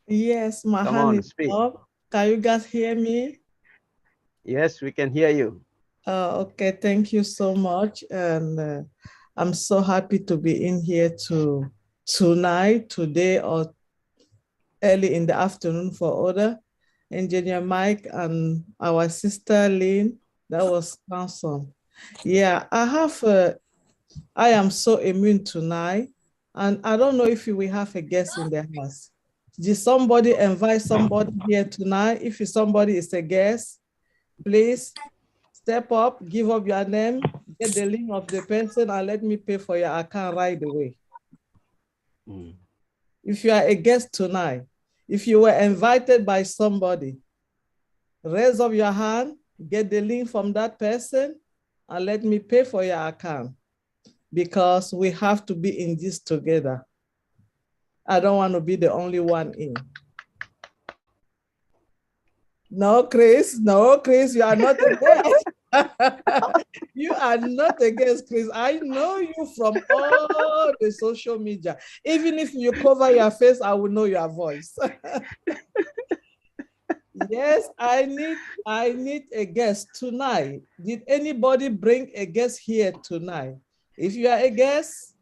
Yes, my Come hand on, is speak. up. Can you guys hear me? Yes, we can hear you. Okay, thank you so much. And I'm so happy to be in here tonight, today, or early in the afternoon for other. Engineer Mike and our sister Lynn, that was awesome. Yeah, I am so immune tonight. And I don't know if we have a guest in the house. Did somebody invite somebody here tonight? If somebody is a guest, please step up, give up your name, get the link of the person, and let me pay for your account right away. If you are a guest tonight, if you were invited by somebody, raise up your hand, get the link from that person, and let me pay for your account, because we have to be in this together. I don't want to be the only one in. No, Chris, you are not a guest. You are not a guest, Chris. I know you from all the social media. Even if you cover your face, I will know your voice. Yes, I need a guest tonight. Did anybody bring a guest here tonight? If you are a guest,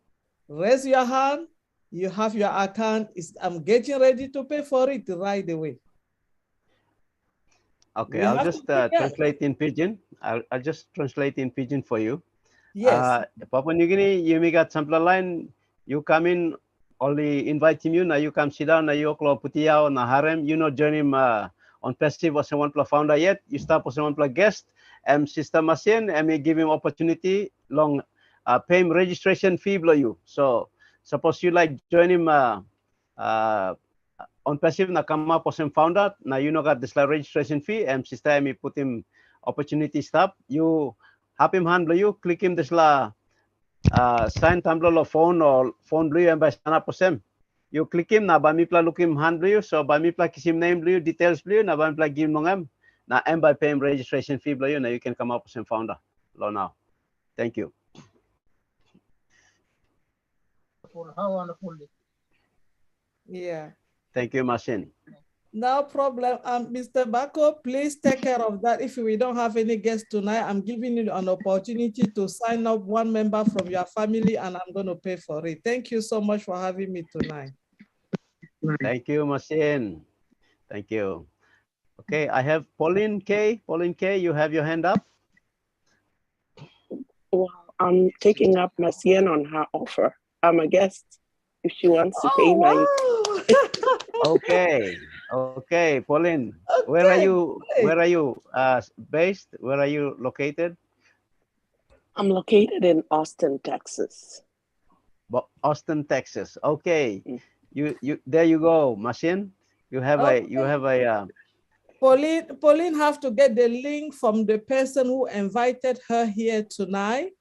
raise your hand. You have your account. I'm getting ready to pay for it right away. Okay, I'll just translate in Pidgin. I'll just translate in Pidgin for you. Yes. Papua New Guinea, you may got sample line. You come in, only invite him. Now you come sit down. Now you klo putiao na harem. You know join him on passive was one plus founder yet. You start as one plus guest. Sister Masien, may give him opportunity long pay him registration fee below you. So suppose you like join him on passive na come up as founder. Now you know got this registration fee. Sister may put him opportunity stop. You have him hand below you. Click him this la sign tumbler or phone blue and by sana posem. You click him na bamipla look him hand blue. So bamipla kisim name blue details blue na bamipla give mongam na by pay him registration fee blue. Now you can come up with founder. Lo now. Thank you. How wonderful. Yeah. Thank you, Masin. No problem. Mr. Bakau, please take care of that. If we don't have any guests tonight, I'm giving you an opportunity to sign up one member from your family, and I'm going to pay for it. Thank you so much for having me tonight. Thank you, Masin. Thank you. Okay, I have Pauline K. Pauline K, you have your hand up. Well, I'm taking up Masien on her offer. I'm a guest. If she wants to pay my... Okay, okay, Pauline. Okay. Where are you? Where are you based? Where are you located? I'm located in Austin, Texas. Austin, Texas. Okay, you there you go, Masin. You have a Pauline have to get the link from the person who invited her here tonight.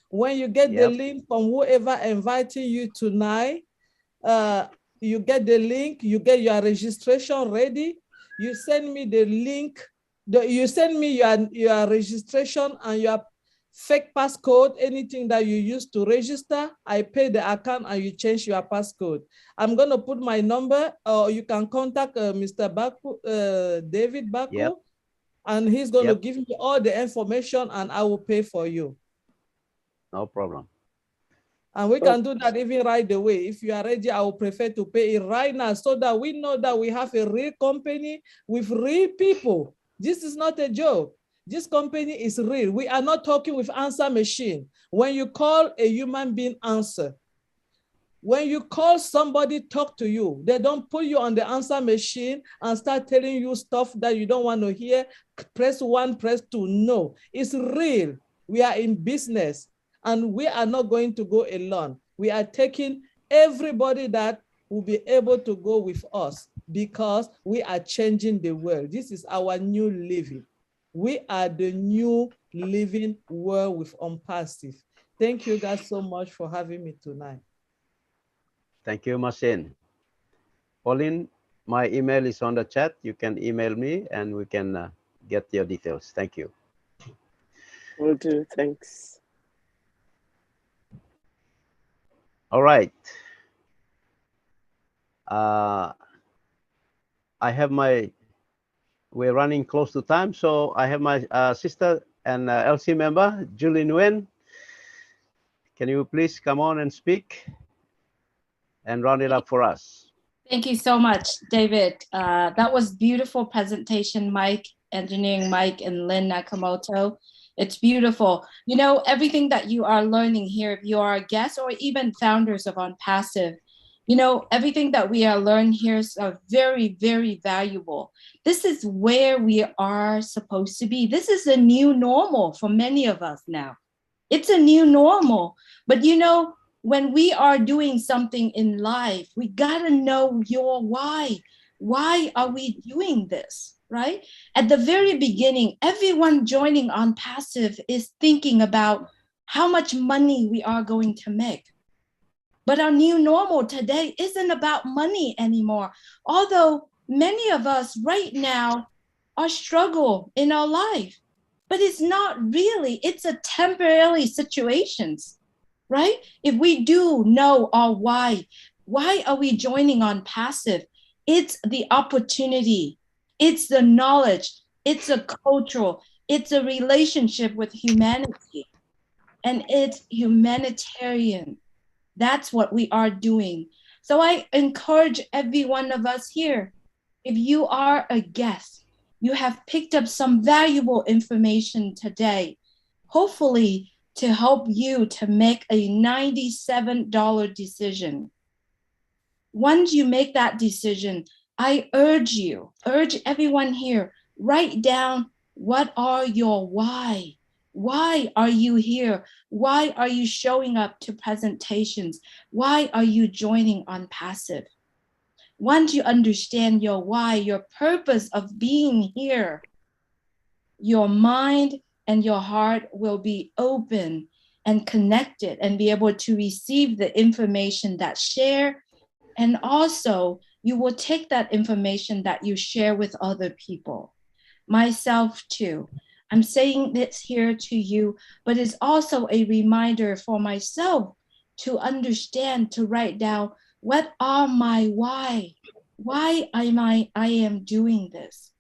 When you get the link from whoever invited you tonight, you get the link, you get your registration ready. You send me the link. You send me your registration and your fake passcode, anything that you use to register. I pay the account and you change your passcode. I'm going to put my number, or you can contact Mr. Bakau, David Bakau, and he's going to give me all the information and I will pay for you. No problem. And we can do that even right away. If you are ready, I would prefer to pay it right now so that we know that we have a real company with real people. This is not a joke. This company is real. We are not talking with answer machine. When you call a human being, answer. When you call somebody, talk to you. They don't put you on the answer machine and start telling you stuff that you don't want to hear. Press 1, press 2. No, it's real. We are in business and we are not going to go alone. We are taking everybody that will be able to go with us because we are changing the world. This is our new living. We are the new living world with Onpassive. Thank you guys so much for having me tonight. Thank you, Masin. Pauline, my email is on the chat. You can email me and we can get your details. Thank you. Will do. Thanks. All right. I have we're running close to time. So I have my sister and LC member, Julie Nguyen. Can you please come on and speak and round it up for us? Thank you so much, David. That was beautiful presentation, Mike, Engineering Mike, and Lynn Nakamoto. It's beautiful. You know, everything that you are learning here, if you are a guest or even founders of Onpassive, you know, everything that we are learning here is very, very valuable. This is where we are supposed to be. This is a new normal for many of us now. It's a new normal. But you know, when we are doing something in life, we gotta know your why. Why are we doing this, right? At the very beginning, everyone joining Onpassive is thinking about how much money we are going to make. But our new normal today isn't about money anymore. Although many of us right now are struggle in our life, but it's not really, it's a temporary situations. Right? If we do know our why are we joining Onpassive? It's the opportunity, it's the knowledge, it's a cultural, it's a relationship with humanity, and it's humanitarian. That's what we are doing. So I encourage every one of us here, if you are a guest, you have picked up some valuable information today, hopefully to help you to make a $97 decision. Once you make that decision, I urge everyone here, write down what are your why. Why are you here? Why are you showing up to presentations? Why are you joining Onpassive? Once you understand your why, your purpose of being here, your mind and your heart will be open and connected and be able to receive the information that share. And also you will take that information that you share with other people. Myself too. I'm saying this here to you, but it's also a reminder for myself to understand, to write down what are my why? Why I am doing this?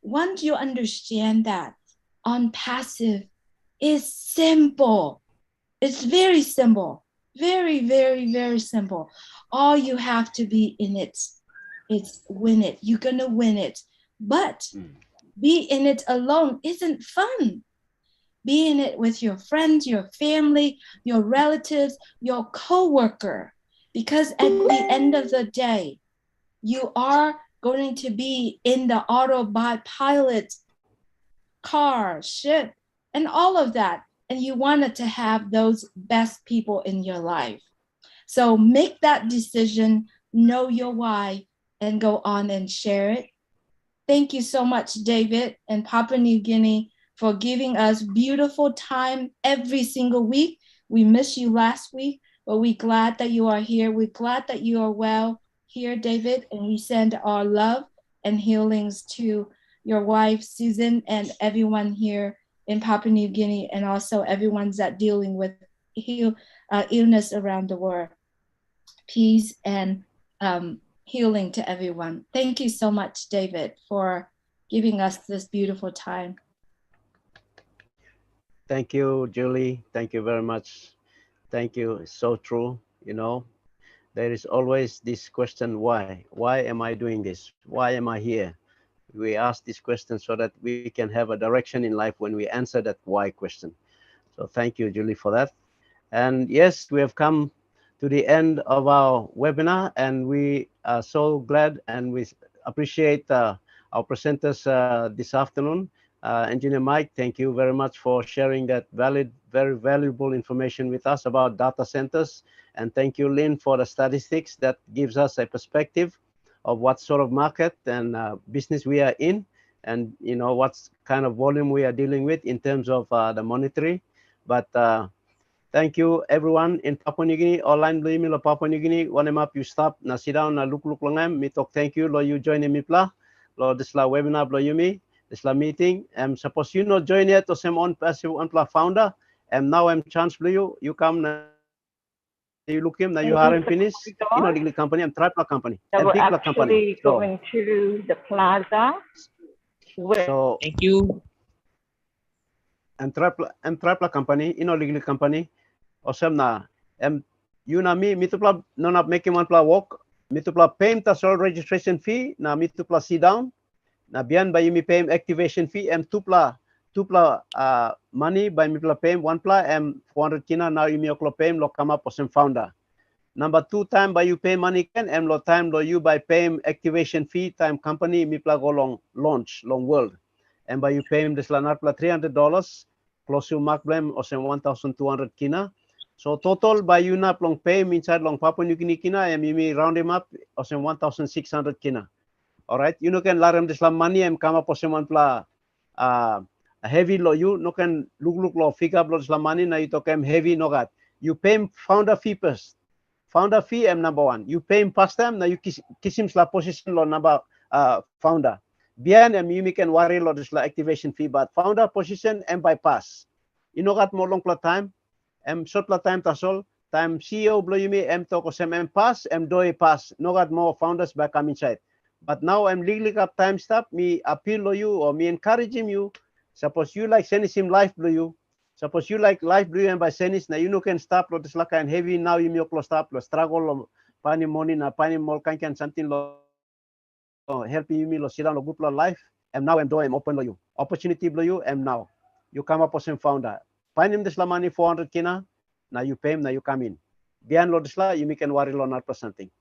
Once you understand that, Onpassive is simple. It's very simple. Very, very, very simple. All you have to be in it, it's win it. You're gonna win it. But be in it alone isn't fun. Be in it with your friends, your family, your relatives, your coworker. Because at the end of the day, you are going to be in the autopilot car, ship, and all of that. And you wanted to have those best people in your life. So make that decision, know your why, and go on and share it. Thank you so much, David and Papua New Guinea, for giving us beautiful time every single week. We missed you last week, but we're glad that you are here. We're glad that you are well here, David, and we send our love and healings to your wife, Susan, and everyone here in Papua New Guinea, and also everyone's that dealing with illness around the world. Peace and healing to everyone. Thank you so much, David, for giving us this beautiful time. Thank you, Julie. Thank you very much. Thank you. It's so true. You know, there is always this question, why? Why am I doing this? Why am I here? We ask this question so that we can have a direction in life when we answer that why question. So thank you, Julie, for that. And yes, we have come to the end of our webinar, and we are so glad and we appreciate our presenters this afternoon. Engineer Mike, thank you very much for sharing that very valuable information with us about data centers. And thank you, Lynn, for the statistics that gives us a perspective of what sort of market and business we are in, and you know what kind of volume we are dealing with in terms of the monetary. But thank you everyone in Papua New Guinea, online blimi lo Papua New Guinea. One map you stop na sit down na look langam. Me talk thank you lo you join me pla lo this la webinar lo you me this la meeting. Suppose you not join yet to some Onpassive Onpla founder. Now chance blue you come na you look him now you are in finish. You know the company and tripla company and We're bigla company. actually going to the plaza. So thank you. And tripla company, you know, legal company, awesome na. You na me to play no not making one play walk, me to play pay ta sole registration fee, na me to play sit down, na bian by me pay activation fee, two play money by me play pay one play 400 kina now you me oklo pay lo come up some founder. Number 2 time by you pay money can lo time lo you by pay activation fee time company me play go long launch long world. And by you pay him this lanat $300, close you mark blame or some 1,200 kina. So total by you not long pay him inside long Papua New Guinea kina and you round him up or some 1,600 kina. All right, you know can larem this money and come up or some one pla a heavy law you no can look law figure up this money now you talk him heavy no got. You pay him founder fee first. Founder fee number 1. You pay him past time now you kiss him la position law number founder. Bian you can worry lot is like activation fee, but founder position and bypass. You know got more long pla time, short pla time tasol, time CEO blow you me talk sem pass, doi pass. No got more founders back come inside. But now legally up time stop, me appeal to you or me encouraging you. Suppose you like sending him life blow you. Suppose you like life blue and by sending now you know can stop lot is like and heavy now you me stop struggle pani morning pani more can something helping you me lo sit down lo group lo life now doing open lo you opportunity blow you now you come up with some founder find him this la money 400 kina now you pay him now you come in bian lo this la you can worry lo not for something.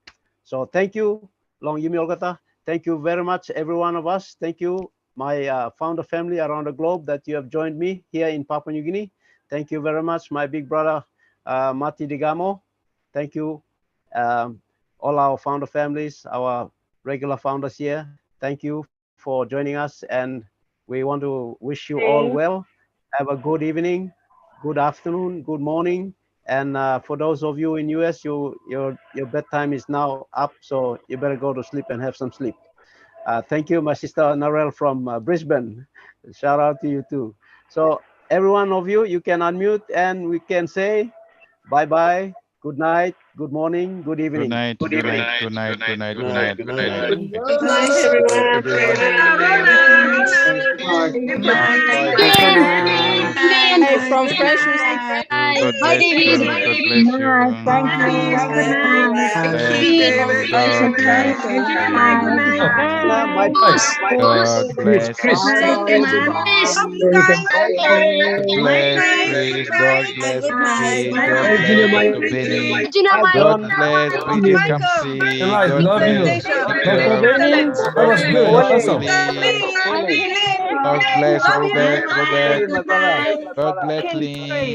So thank you long you me olgata, thank you very much every one of us. Thank you my founder family around the globe that you have joined me here in Papua New Guinea. Thank you very much my big brother Mati Digamo. Thank you all our founder families, our regular founders here. Thank you for joining us, and we want to wish you all well. Have a good evening, good afternoon, good morning, and for those of you in US, your bedtime is now up, so you better go to sleep and have some sleep. Thank you, my sister Narelle from Brisbane. Shout out to you too. So every one of you, you can unmute and we can say bye-bye. Good night, good morning, good evening. Good night, good night, good night, good night, good night, good night. Good night, everyone. From Precious. God bless you. God bless you. Thank you. Good night. Thank you. God bless. God bless. God bless, Chris. God bless, Dr. Benny. God bless, Bridget Kamsi. God bless, Peter. God bless, Willie. God bless, Robert. God bless, Lynn.